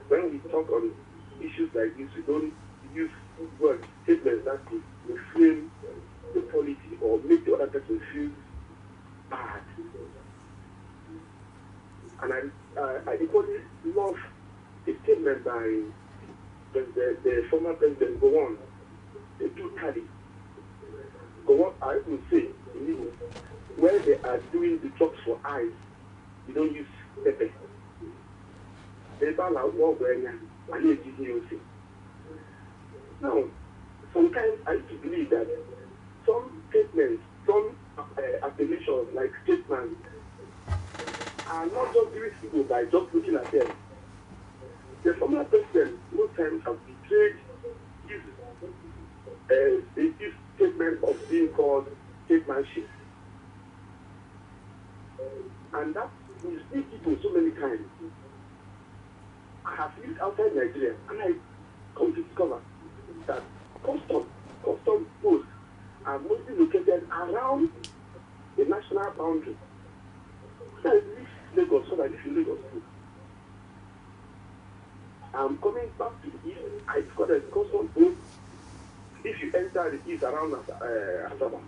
When we talk on issues like this, we don't use words, statements that will frame the policy or make the other person feel bad. And I equally love a statement by the former president, Gowon, the two Kadi. Gowon, I would say, where they are doing the drugs for eyes, you don't use pepper. Now, sometimes I used to believe that some statements, some appellations like statements are not just given people by just looking at them. The former president most times have betrayed his statement of being called statesmanship. And that we see people so many times. I have lived outside Nigeria and I come to discover that custom posts are mostly located around the national boundary. So I live Lagos, so I live in Lagos too. I'm coming back to the east. I got a custom post. If you enter the east around Asaba,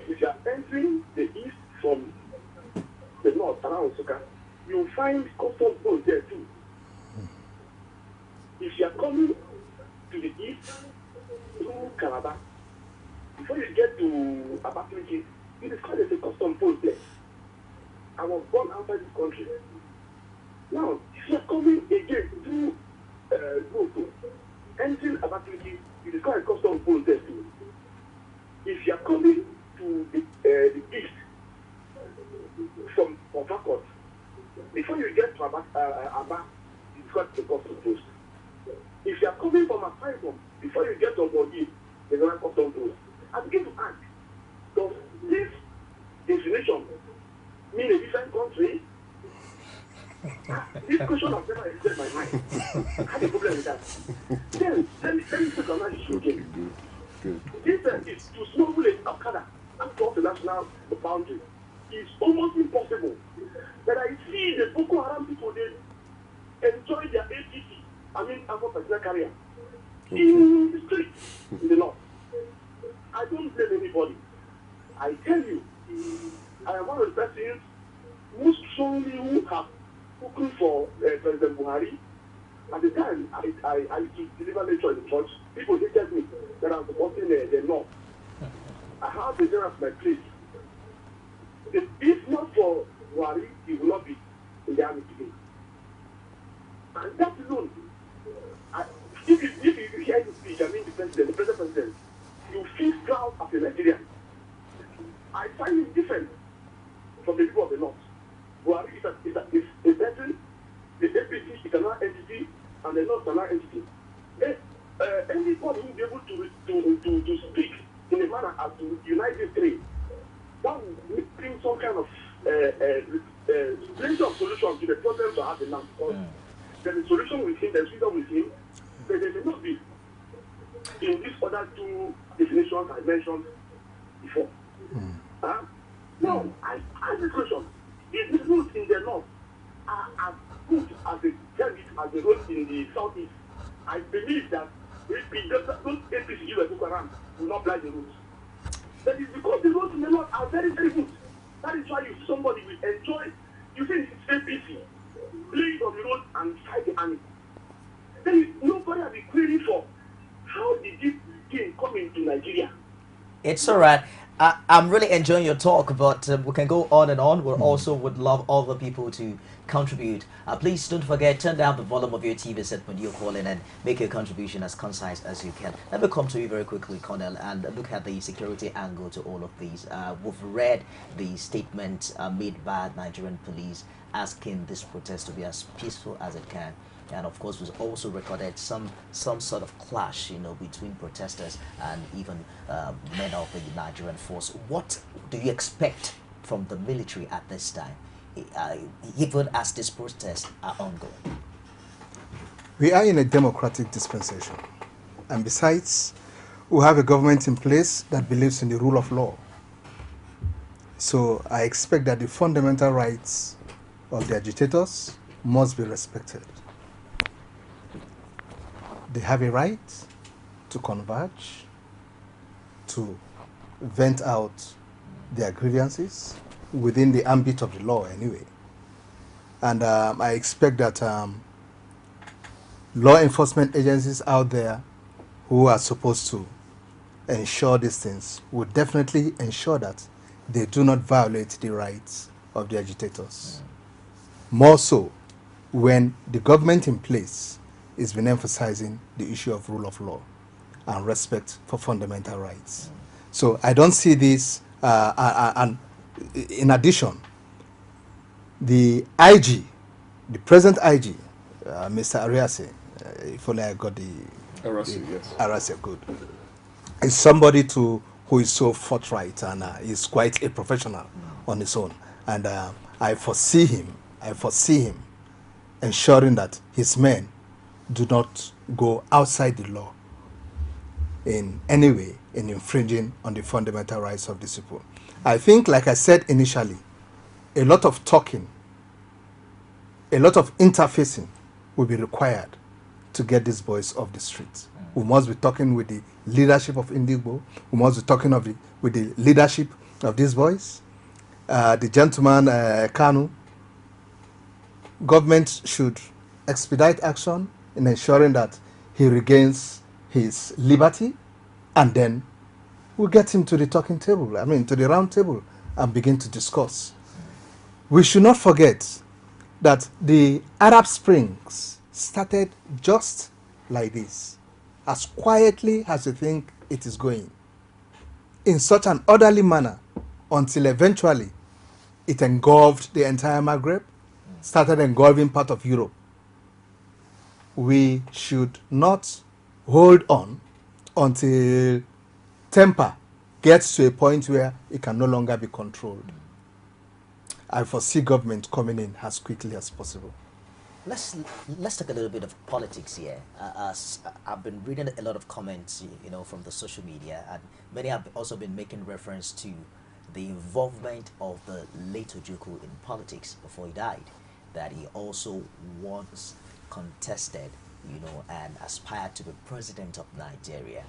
if you are entering the east from the north around Suka, you'll find custom posts there too. If you are coming to the east through Calabar, before you get to Abakaliki, it is called as a custom post there. I was born outside this country. Now, if you are coming again through Goto, entering Abakaliki, it is called a custom post there too. If you are coming to the east from Port Harcourt, before you get to Aba, it is called a custom post. If you are coming from Asylum, before you get to Bogi, there's another custom post. I begin to ask, does this definition mean a different country? This question has never entered my mind. I have a problem with that. Then, let me take another issue again. This is to smuggle a Okada across the national boundary. It's almost impossible. But I see the Boko Haram people, they enjoy their APC, Afro Personal Carrier, in the streets in the north. I don't blame anybody. I tell you, I am one of the persons who strongly have spoken for President Buhari. At the time, I used to deliver lecture in the church. People hated me that I'm supporting the North. I have the general at my place. If not for Buhari, he will not be in the army today. And that alone, if you hear his speech, the present president, you feel proud as a Nigerian. I find it different from the people of the North. Buhari is a person, the APC is another entity, and the North is another entity. Anybody who will be able to speak in a manner as to unite these three, that will bring some kind of plenty of solution to the problems we have in now. Because there's a solution with him, there's freedom with him, but there will not be in these other two definitions I mentioned before. No, I ask this question. If the roads in the north are as good as the roads in the southeast, I believe that those APC Boko Haram will not blind the roads. That is because the roads in the north are very, very good. That is why if somebody will enjoy, you see it's APC, playing on the road and fight the army. Then nobody will be querying for how did this thing come into Nigeria? It's all right. I'm really enjoying your talk, but we can go on and on. We also would love other people to contribute. Please don't forget, turn down the volume of your TV set when you're calling and make your contribution as concise as you can. Let me come to you very quickly, Colonel, and look at the security angle to all of these. We've read the statement made by Nigerian police asking this protest to be as peaceful as it can. And of course, we've also recorded some sort of clash, between protesters and even men of the Nigerian force. What do you expect from the military at this time, even as these protests are ongoing? We are in a democratic dispensation, and besides, we have a government in place that believes in the rule of law. So I expect that the fundamental rights of the agitators must be respected. They have a right to converge, to vent out their grievances within the ambit of the law anyway. And I expect that law enforcement agencies out there who are supposed to ensure these things will definitely ensure that they do not violate the rights of the agitators. More so when the government in place has been emphasizing the issue of rule of law and respect for fundamental rights. So I don't see this, and in addition, the IG, the present IG, Mr. Ariase, if only I got the... Ariase, yes. Ariase, good. Is somebody who is so forthright and is quite a professional on his own. And I foresee him ensuring that his men do not go outside the law in any way in infringing on the fundamental rights of these people. I think, like I said initially, a lot of talking, a lot of interfacing will be required to get these boys off the streets. We must be talking with the leadership of Indigo. We must be talking with the leadership of these boys. The gentleman, Kanu, government should expedite action in ensuring that he regains his liberty, and then we'll get him to the talking table, to the round table, and begin to discuss. We should not forget that the Arab Springs started just like this, as quietly as you think it is going, in such an orderly manner, until eventually it engulfed the entire Maghreb, started engulfing part of Europe. We should not hold on until temper gets to a point where it can no longer be controlled. I foresee government coming in as quickly as possible. Let's talk a little bit of politics here. I've been reading a lot of comments, from the social media, and many have also been making reference to the involvement of the late CHIJIOKE in politics before he died. That he also once contested, and aspired to be president of Nigeria.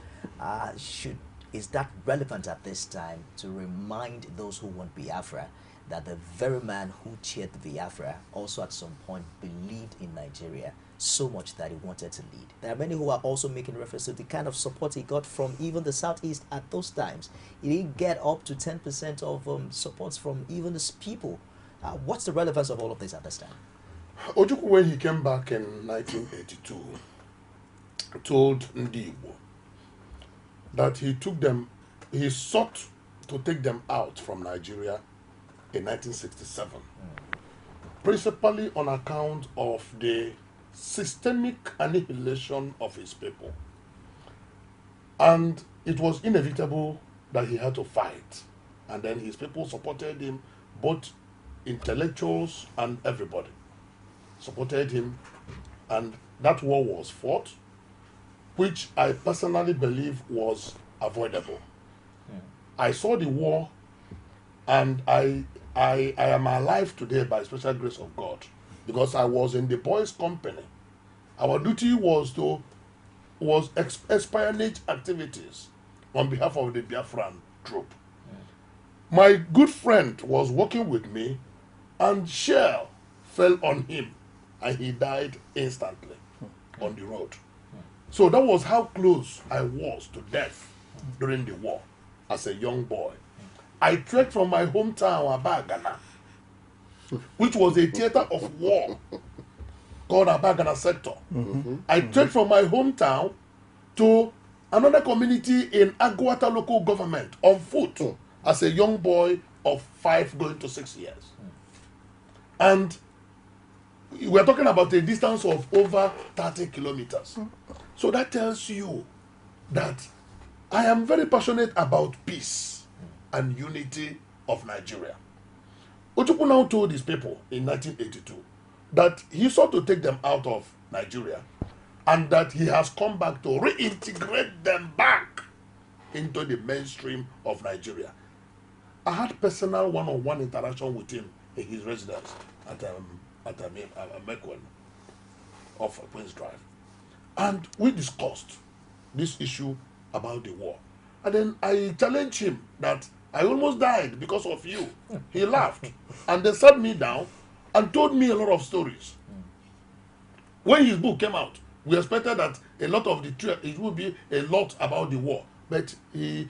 Is that relevant at this time to remind those who want Biafra that the very man who chaired the Biafra also at some point believed in Nigeria so much that he wanted to lead? There are many who are also making reference to the kind of support he got from even the Southeast at those times. He didn't get up to 10% of support from even his people. What's the relevance of all of this at this time? CHIJIOKE, when he came back in 1982, told Ndigbo that he sought to take them out from Nigeria in 1967, principally on account of the systemic annihilation of his people. And it was inevitable that he had to fight. And then his people supported him, both intellectuals and everybody supported him, and that war was fought, which I personally believe was avoidable. I saw the war, and I am alive today by special grace of God, because I was in the boys' company. Our duty was espionage activities on behalf of the Biafran troop. My good friend was working with me, and shell fell on him, and he died instantly on the road. So that was how close I was to death during the war as a young boy. I trekked from my hometown, Abagana, which was a theater of war called Abagana sector. I trekked from my hometown to another community in Agwata local government on foot as a young boy of 5 going to 6 years. And we're talking about a distance of over 30 kilometers. So that tells you that I am very passionate about peace and unity of Nigeria. CHIJIOKE now told his people in 1982 that he sought to take them out of Nigeria, and that he has come back to reintegrate them back into the mainstream of Nigeria. I had personal one-on-one interaction with him in his residence at Mekwen of Queen's Drive. And we discussed this issue about the war. And then I challenged him that I almost died because of you. He laughed. And they sat me down and told me a lot of stories. When his book came out, we expected that a lot of it would be a lot about the war. But I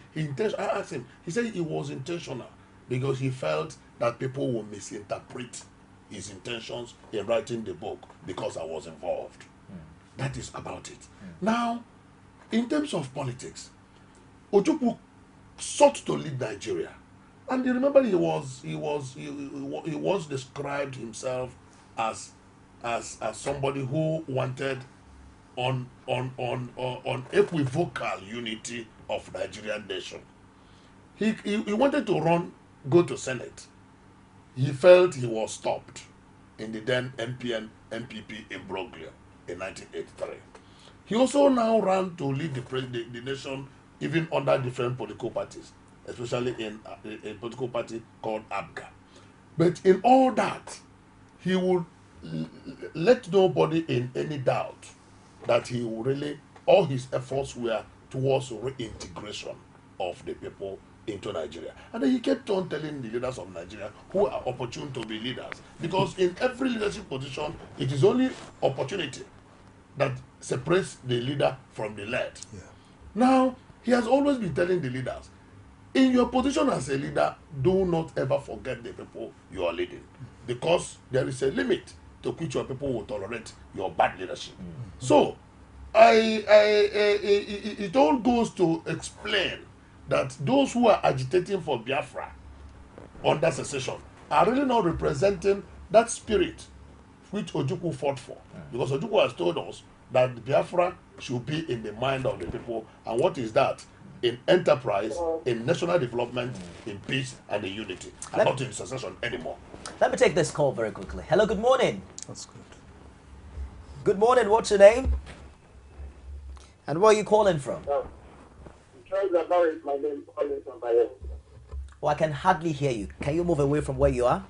asked him, he said it was intentional because he felt that people would misinterpret his intentions in writing the book because I was involved. That is about it. Now, in terms of politics, CHIJIOKE sought to lead Nigeria, and you remember he once described himself as somebody who wanted unequivocal unity of Nigerian nation. He wanted to go to Senate. He felt he was stopped in the then MPP imbroglio in 1983. He also now ran to lead the nation even under different political parties, especially in a political party called ABGA. But in all that, he would let nobody in any doubt that he will really, all his efforts were towards reintegration of the people into Nigeria. And then he kept on telling the leaders of Nigeria who are opportune to be leaders. Because in every leadership position, it is only opportunity that separates the leader from the led. Yeah. Now, he has always been telling the leaders, in your position as a leader, do not ever forget the people you are leading. Because there is a limit to which your people will tolerate your bad leadership. So, it all goes to explain that those who are agitating for Biafra under secession are really not representing that spirit which Ojukwu fought for. Because Ojukwu has told us that Biafra should be in the mind of the people. And what is that? In enterprise, in national development, in peace and in unity. And not in secession anymore. Let me take this call very quickly. Hello, good morning. That's good. Good morning, what's your name? And where are you calling from? Charles Abari is my name, calling from Bayelsa. Oh, I can hardly hear you. Can you move away from where you are?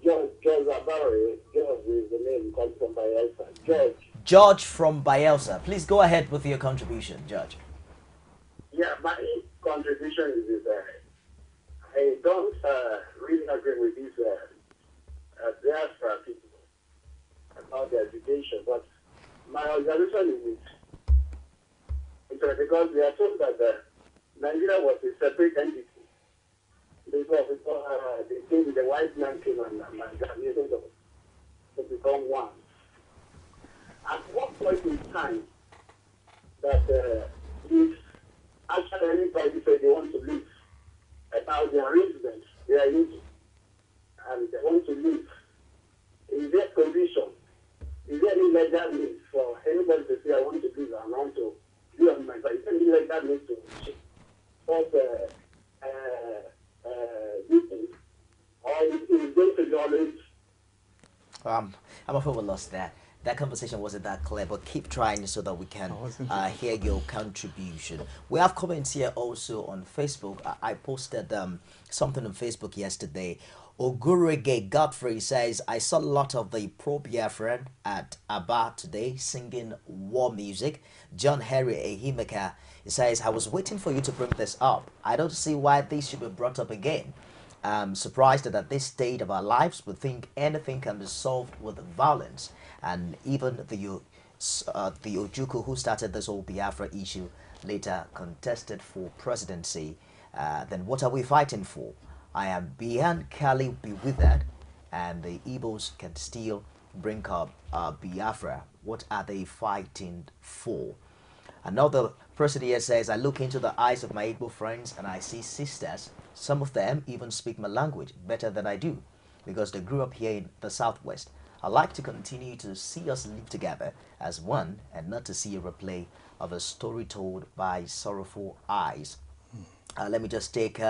George Abari, George is the name, calling from Bayelsa. George. George from Bielsa. Please go ahead with your contribution, George. Yeah, my contribution is this. I don't really agree with these Biafra people about the education, but my observation is because we are told that Nigeria was a separate entity. Because they came, the white man came and to become one. At what point in time that if actually anybody say they want to leave about their residence, their unit, and they want to leave, is there provision? Is there any legal means for anybody to say I want to leave and want to live on my side? Is there any legal means to stop this thing? Or is going to be always? I'm afraid we lost that. That conversation wasn't that clear, but keep trying so that we can hear your contribution. We have comments here also on Facebook. I posted something on Facebook yesterday. Ogurege Godfrey says, I saw a lot of the pro-Biafran at Aba today singing war music. John Harry Ehimeka, he says, I was waiting for you to bring this up. I don't see why this should be brought up again. I'm surprised that at this state of our lives we think anything can be solved with violence. And even the Ojukwu who started this whole Biafra issue later contested for presidency. Then what are we fighting for? I am beyond Kali be withered, and the Igbos can still bring up Biafra. What are they fighting for? Another person here says, I look into the eyes of my Igbo friends and I see sisters. Some of them even speak my language better than I do because they grew up here in the Southwest. I like to continue to see us live together as one and not to see a replay of a story told by sorrowful eyes. Let me just take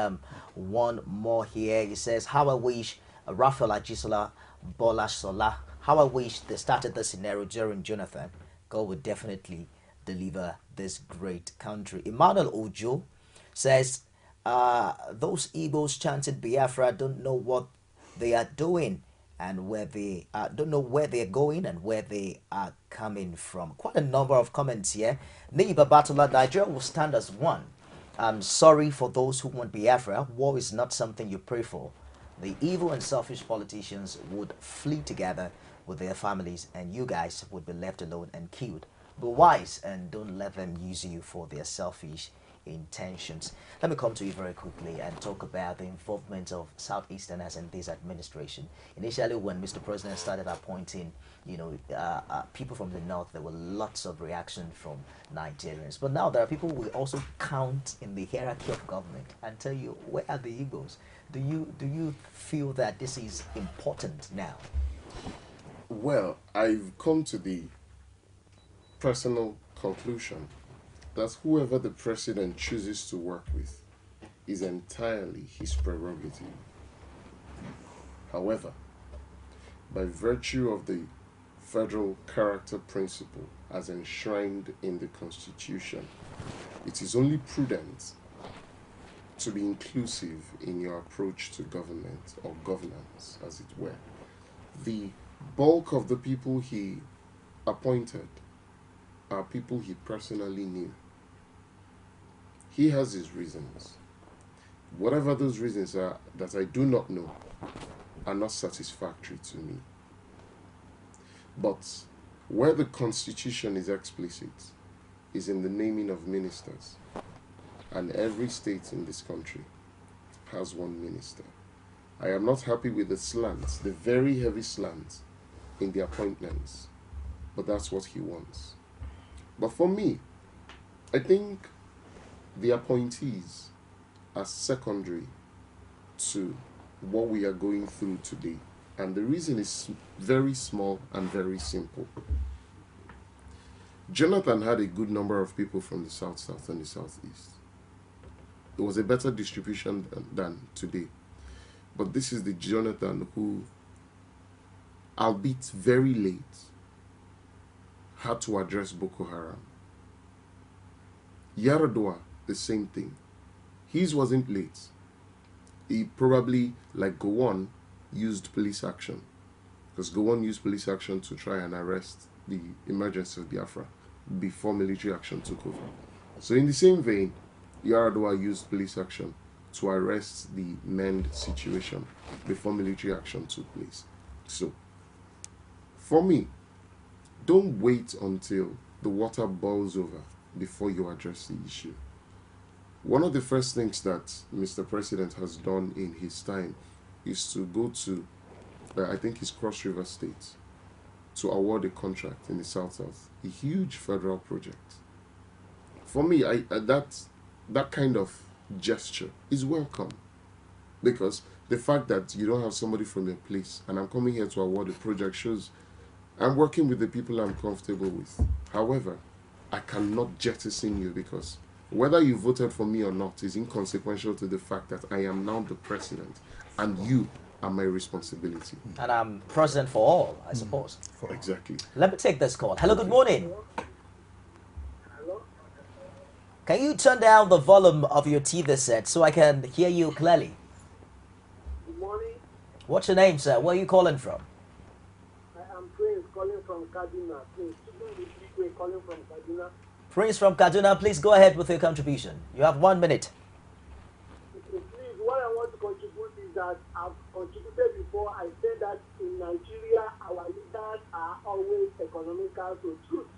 one more here. He says, how I wish Raphael Ajisola Bola Sola, how I wish they started the scenario during Jonathan. God would definitely deliver this great country. Emmanuel Ojo says, those Igbos chanted Biafra don't know what they are doing and where they don't know where they're going and where they are coming from. Quite a number of comments here. Neighbor Batula, Nigeria will stand as one. I'm sorry for those who want Biafra. War is not something you pray for. The evil and selfish politicians would flee together with their families and you guys would be left alone and killed. Be wise and don't let them use you for their selfish intentions. Let me come to you very quickly and talk about the involvement of Southeasterners in this administration. Initially, when Mr. President started appointing, people from the north, there were lots of reaction from Nigerians. But now there are people who will also count in the hierarchy of government and tell you, where are the Igbos? Do you feel that this is important now? Well, I've come to the personal conclusion that whoever the president chooses to work with is entirely his prerogative. However, by virtue of the federal character principle as enshrined in the Constitution, it is only prudent to be inclusive in your approach to government or governance, as it were. The Bulk of the people he appointed are people he personally knew. He has his reasons. Whatever those reasons are that I do not know are not satisfactory to me. But where the Constitution is explicit is in the naming of ministers. And every state in this country has one minister. I am not happy with the slants, the very heavy slants in the appointments, but that's what he wants. But for me, I think the appointees are secondary to what we are going through today. And the reason is very small and very simple. Jonathan had a good number of people from the South and the Southeast. It was a better distribution than today. But this is the Jonathan who, albeit very late, had to address Boko Haram. Yaradua, the same thing. His wasn't late. He probably, like Gowon, used police action. Because Gowon used police action to try and arrest the emergency of Biafra before military action took over. So in the same vein, Yaradua used police action to arrest the Mend situation before military action took place. So, for me, don't wait until the water boils over before you address the issue. One of the first things that Mr. President has done in his time is to go to, I think it's Cross River State, to award a contract in the South, a huge federal project. For me, that kind of gesture is welcome, because the fact that you don't have somebody from your place and I'm coming here to award a project shows I'm working with the people I'm comfortable with. However, I cannot jettison you, because whether you voted for me or not is inconsequential to the fact that I am now the president and you are my responsibility. And I'm president for all, I suppose. Exactly. Let me take this call. Hello, good morning. Hello? Can you turn down the volume of your TV set so I can hear you clearly? Good morning. What's your name, sir? Where are you calling from? I am Prince calling from Kaduna. Prince calling from Kaduna. Prince from Kaduna, please go ahead with your contribution. You have 1 minute. Please, what I want to contribute is that I've contributed before. I said that in Nigeria, our leaders are always economical to truth.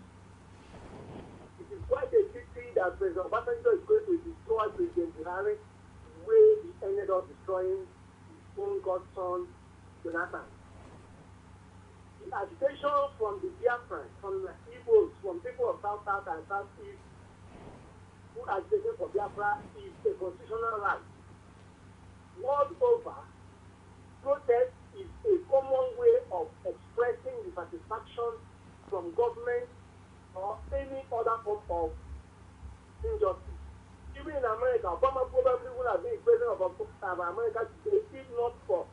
It is quite a pity that President Obasanjo is going to destroy President Buhari the way he ended up destroying his own godson, Jonathan. The agitation from the Biafra, from the Igbos, from people of South and Southeast who are agitating for Biafra is a constitutional right. World over, protest is a common way of expressing dissatisfaction from government or any other form of injustice. Even in America, Obama probably would have been president of America today if not for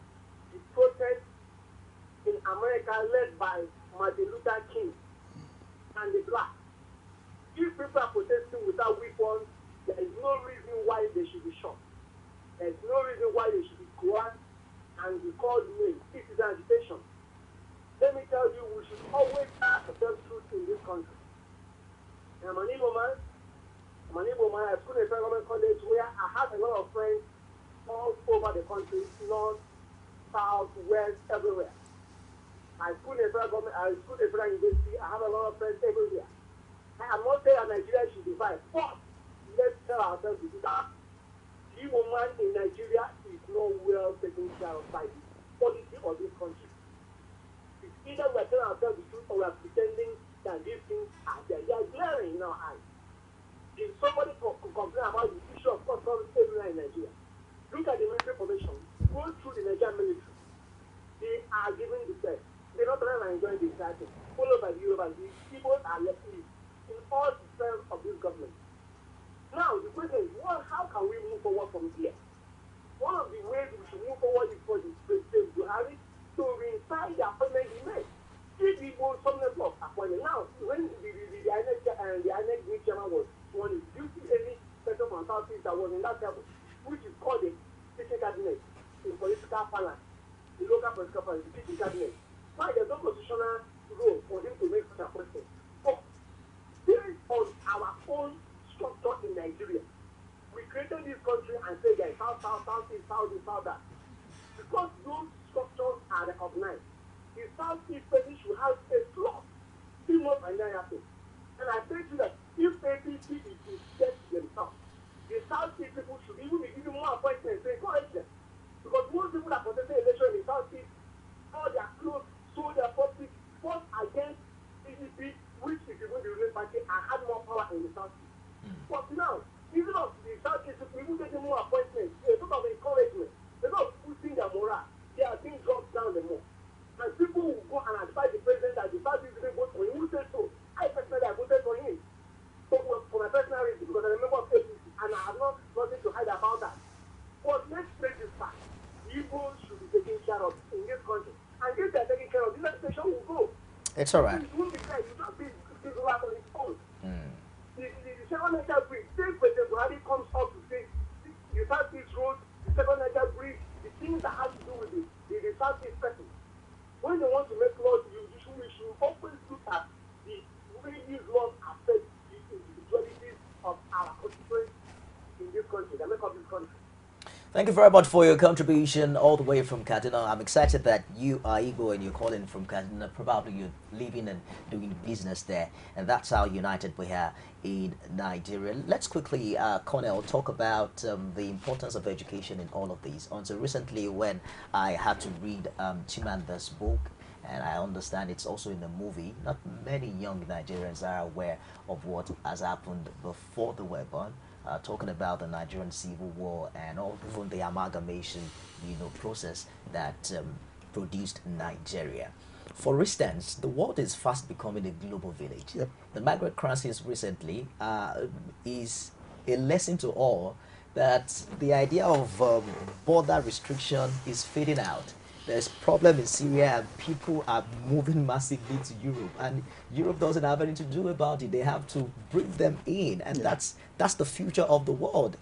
the protest in America led by Martin Luther King and the blacks. If people are protesting without weapons, there is no reason why they should be shot. There is no reason why they should be coerced and be called names. This is an agitation. Let me tell you, we should always ask ourselves truth in this country. I'm an Igbo man. I schooled at a government college where I have a lot of friends all over the country, north, south, west, everywhere. I schooled at a federal university. I have a lot of friends everywhere. I'm not saying that Nigeria should divide, but let's tell ourselves that the woman in Nigeria is not well taken care of by the policy of this country. It's either we're telling ourselves the truth or we're pretending that these things are there. They are glaring in our eyes. If somebody could complain about the issue of customs everywhere in Nigeria, look at the military formation. Go through the Nigerian military. They are giving the best. They're not trying to enjoy the entire thing. Followed by the Yorubas, the people are left in all the spheres of this government. Now, the question is, how can we move forward from here? One of the ways we should move forward is for the President Buhari to reinstate the appointment he made. If he was something of appointment. Now, when the INEC new chairman was sworn in, do you see any person from Southeast that was in that level, which is called the teaching cabinet, in political balance, the local political balance, the teaching cabinet? Why there's no constitutional role for him to make such appointment? But based on our own structure in Nigeria, we created this country and said there is south, east, south, that. Because those structures are recognized, the southeast person should have a slot 3 months and then happen. And I say to you that if APC is to set themselves, the southeast people should even be given more appointments to encourage them. Because most people that contested election in the southeast, all their clothes, sold their property, fought against PDP, which is the ruling party, and had more power in the southeast. But now, even of the southeast people, even getting more appointments, a sort of encouragement, they're not boosting their morale, they are being dropped down the more. And people will go and advise the president that the southeast didn't vote for him. Who said so? I personally I voted for him. So for my personal reason, because I'm a member of APC, and I have nothing to hide about that. But let's take this fact. People should be taken care of in this country. And if they're taken care of, this legislation will go. It's all right. It won't be fair. You just be people out on its own. The second Niger bridge, say President Buhari comes up to say, the Southeast Road, the second Niger bridge, the things that have to do with the Southeast person. When they want to make laws, we should always look at the way these laws affect the individualities of our constituents in this country, that make up this country. Thank you very much for your contribution all the way from Kaduna. I'm excited that you are Igbo and you're calling from Kaduna. Probably you're living and doing business there. And that's how united we are in Nigeria. Let's quickly, Cornell, talk about the importance of education in all of these. Until recently when I had to read Chimanda's book, and I understand it's also in the movie, not many young Nigerians are aware of what has happened before they were born. Talking about the Nigerian Civil War and all even the amalgamation, process that produced Nigeria. For instance, the world is fast becoming a global village. Yep. The migrant crisis recently is a lesson to all that the idea of border restriction is fading out. There's problem in Syria and people are moving massively to Europe, and Europe doesn't have anything to do about it. They have to bring them in, and that's the future of the world.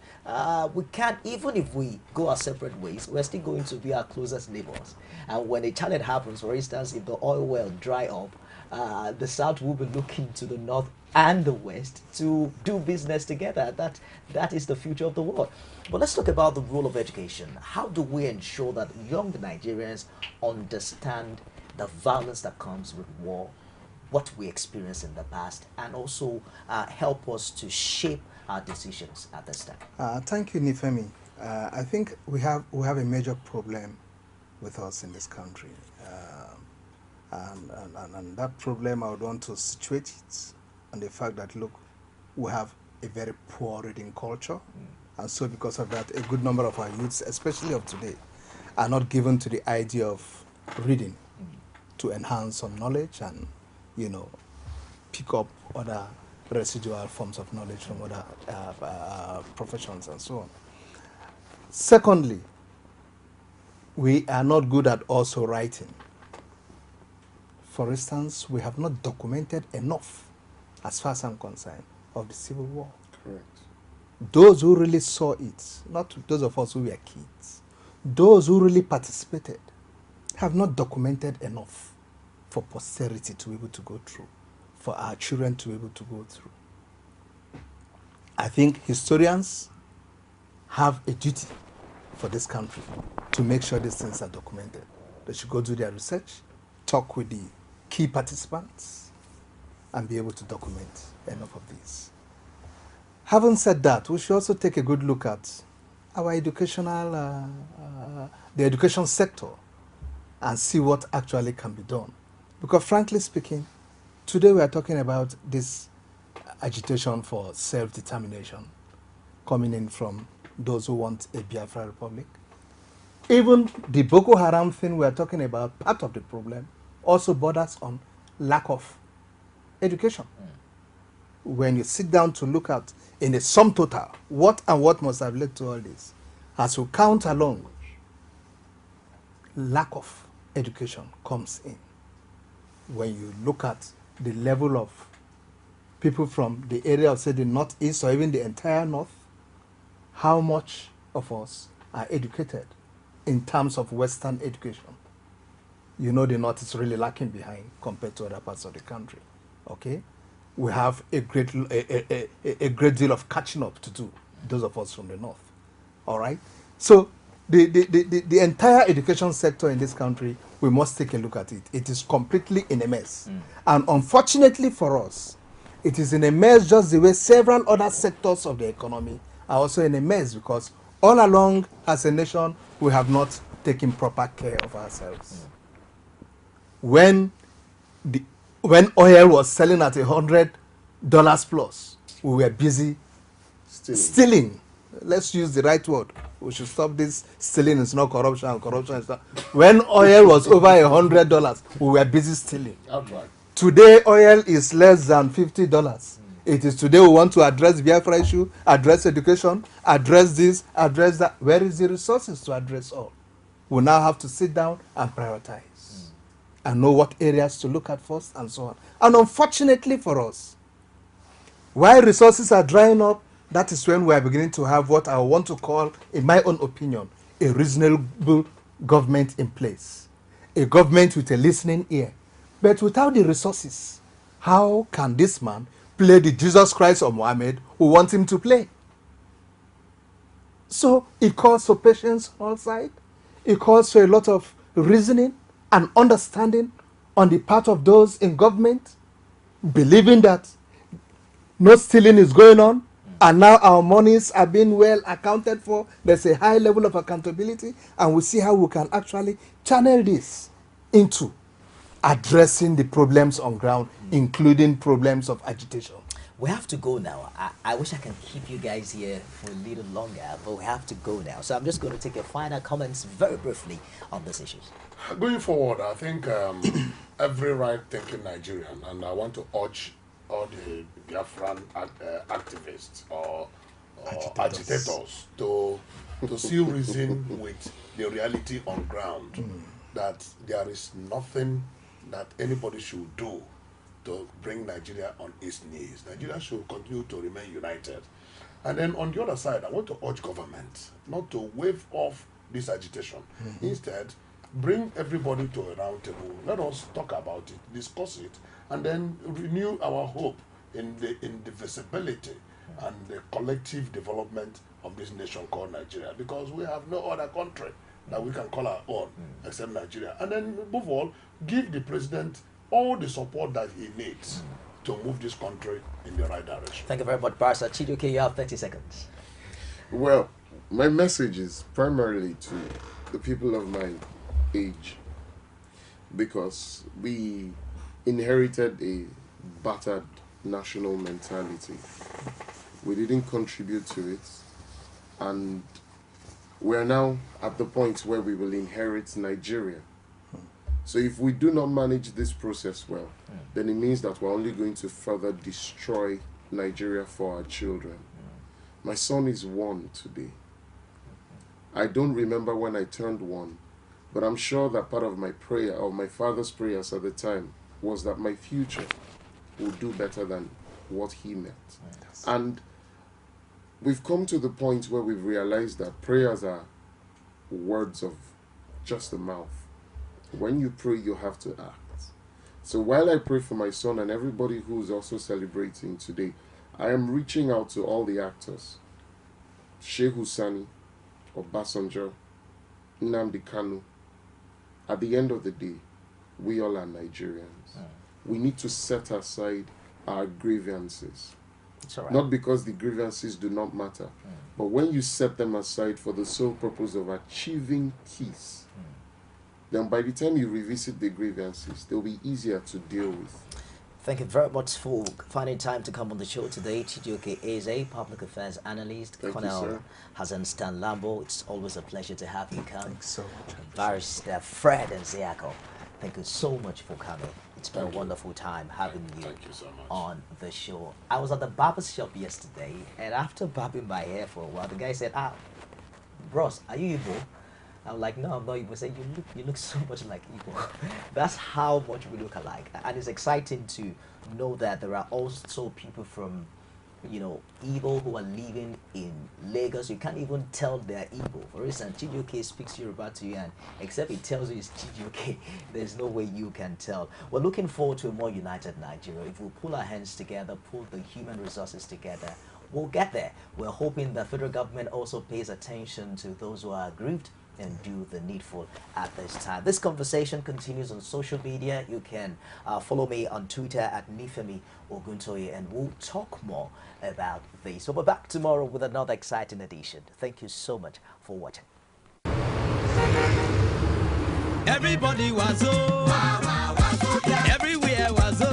We can't, even if we go our separate ways, we're still going to be our closest neighbors. And when a challenge happens, for instance, if the oil well dry up, the South will be looking to the North and the West to do business together. That is the future of the world. But let's talk about the role of education. How do we ensure that young Nigerians understand the violence that comes with war, what we experienced in the past, and also help us to shape our decisions at this time? Thank you, Nifemi. I think we have a major problem with us in this country. And that problem, I would want to situate it on the fact that, look, we have a very poor reading culture. And so because of that, a good number of our youths, especially of today, are not given to the idea of reading to enhance some knowledge and, pick up other residual forms of knowledge from other professions and so on. Secondly, we are not good at also writing. For instance, we have not documented enough, as far as I'm concerned, of the Civil War. Correct. Those who really saw it, not those of us who were kids, those who really participated, have not documented enough for posterity to be able to go through, for our children to be able to go through. I think historians have a duty for this country to make sure these things are documented. They should go do their research, talk with the key participants, and be able to document enough of these. Having said that, we should also take a good look at our educational, the education sector, and see what actually can be done. Because frankly speaking, today we are talking about this agitation for self-determination coming in from those who want a Biafra Republic. Even the Boko Haram thing we are talking about, part of the problem, also borders on lack of education. When you sit down to look at, in a sum total, what must have led to all this, as you count along, lack of education comes in. When you look at the level of people from the area of, say, the Northeast or even the entire North, how much of us are educated in terms of Western education? you know the North is really lacking behind compared to other parts of the country. Okay? We have a great deal of catching up to do, those of us from the North. All right? So the entire education sector in this country, we must take a look at it. It is completely in a mess. And unfortunately for us, it is in a mess just the way several other sectors of the economy are also in a mess, because all along as a nation, we have not taken proper care of ourselves. When oil was selling at $100 plus, we were busy stealing. Let's use the right word. We should stop this stealing. It's not corruption. Corruption is not. When oil was over $100, we were busy stealing. Outright. Today, oil is less than $50. It is today we want to address BIAFRA issue, address education, address this, address that. Where is the resources to address all? We now have to sit down and prioritize and know what areas to look at first and so on. And unfortunately for us, while resources are drying up, that is when we are beginning to have what I want to call, in my own opinion, a reasonable government in place. A government with a listening ear. But without the resources, how can this man play the Jesus Christ of Muhammad who want him to play? So it calls for patience on all sides. It calls for a lot of reasoning and understanding on the part of those in government, believing that no stealing is going on, and now our monies are being well accounted for. There's a high level of accountability, and we see how we can actually channel this into addressing the problems on ground, including problems of agitation. We have to go now. I wish I can keep you guys here for a little longer, but we have to go now. So I'm just going to take your final comments very briefly on these issues. Going forward, I think every right-thinking Nigerian, and I want to urge all the Biafran activists or agitators to see reason with the reality on ground, that there is nothing that anybody should do to bring Nigeria on its knees. Nigeria should continue to remain united. And then on the other side, I want to urge government not to wave off this agitation. Instead, bring everybody to a round table. Let us talk about it, discuss it, and then renew our hope in the visibility and the collective development of this nation called Nigeria, because we have no other country that we can call our own except Nigeria. And then above all, give the president all the support that he needs to move this country in the right direction. Thank you very much, Barrister CHIJIOKE. You have 30 seconds. Well, my message is primarily to the people of my age, because we inherited a battered national mentality. We didn't contribute to it, and we're now at the point where we will inherit Nigeria. So if we do not manage this process well, then it means that we're only going to further destroy Nigeria for our children. My son is 1 today. I don't remember when I turned 1, but I'm sure that part of my prayer, or my father's prayers at the time, was that my future would do better than what he met. And we've come to the point where we've realized that prayers are words of just the mouth. When you pray, you have to act. So while I pray for my son and everybody who's also celebrating today, I am reaching out to all the actors. Shehu Sani, Obasanjo, Nnamdi Kanu. At the end of the day, we all are Nigerians. We need to set aside our grievances. It's all right. Not because the grievances do not matter, but when you set them aside for the sole purpose of achieving peace, then by the time you revisit the grievances, they'll be easier to deal with. Thank you very much for finding time to come on the show today. CHIJIOKE EZEHY, Public Affairs Analyst, Colonel HASSAN STAN-LABO. It's always a pleasure to have you come. Thanks so much. Barrister Fred NZEAKO, thank you so much for coming. It's been a wonderful time having you, on the show. I was at the barber shop yesterday, and after barbing my hair for a while, the guy said, bros, are you Igbo? I'm like, no, I'm not Igbo. He said, you look so much like Igbo. That's how much we look alike. And it's exciting to know that there are also people from you know, Igbo who are living in Lagos. You can't even tell they're Igbo. For instance, CHIJIOKE speaks Yoruba to you, and except it tells you it's CHIJIOKE, there's no way you can tell. We're looking forward to a more united Nigeria. If we pull our hands together, pull the human resources together, we'll get there. We're hoping the federal government also pays attention to those who are aggrieved and do the needful at this time. This conversation continues on social media. You can follow me on Twitter at Nifemi Oguntoye, and we'll talk more about this. So we're back tomorrow with another exciting edition. Thank you so much for watching. Everybody was everywhere was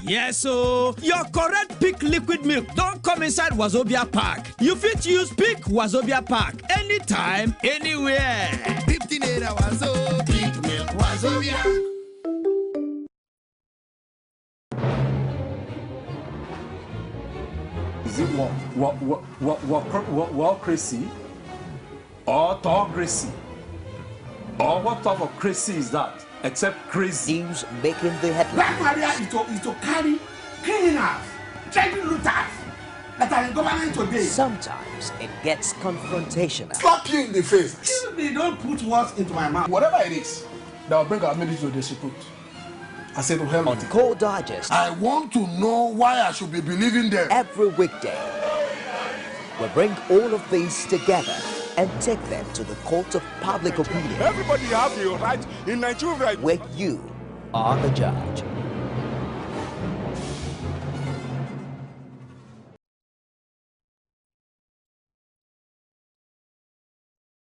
yes, so your correct Peak liquid milk don't come inside Wazobia pack. You fit use Peak Wazobia pack anytime, anywhere. 15 naira Wazo, Peak milk Wazobia. Is it crazy or autocracy? Or what type of crazy is that? Except crazy. News making the headlines. Black Maria is to carry criminals, child looters that are in government today. Sometimes it gets confrontational. Slap you in the face. They don't put words into my mouth. Whatever it is that will bring our military to this report, I say to hell. On Core Digest, I want to know why I should be believing them. Every weekday, we bring all of these together and take them to the court of public opinion. Everybody has the right in Nigeria. Where you are the judge.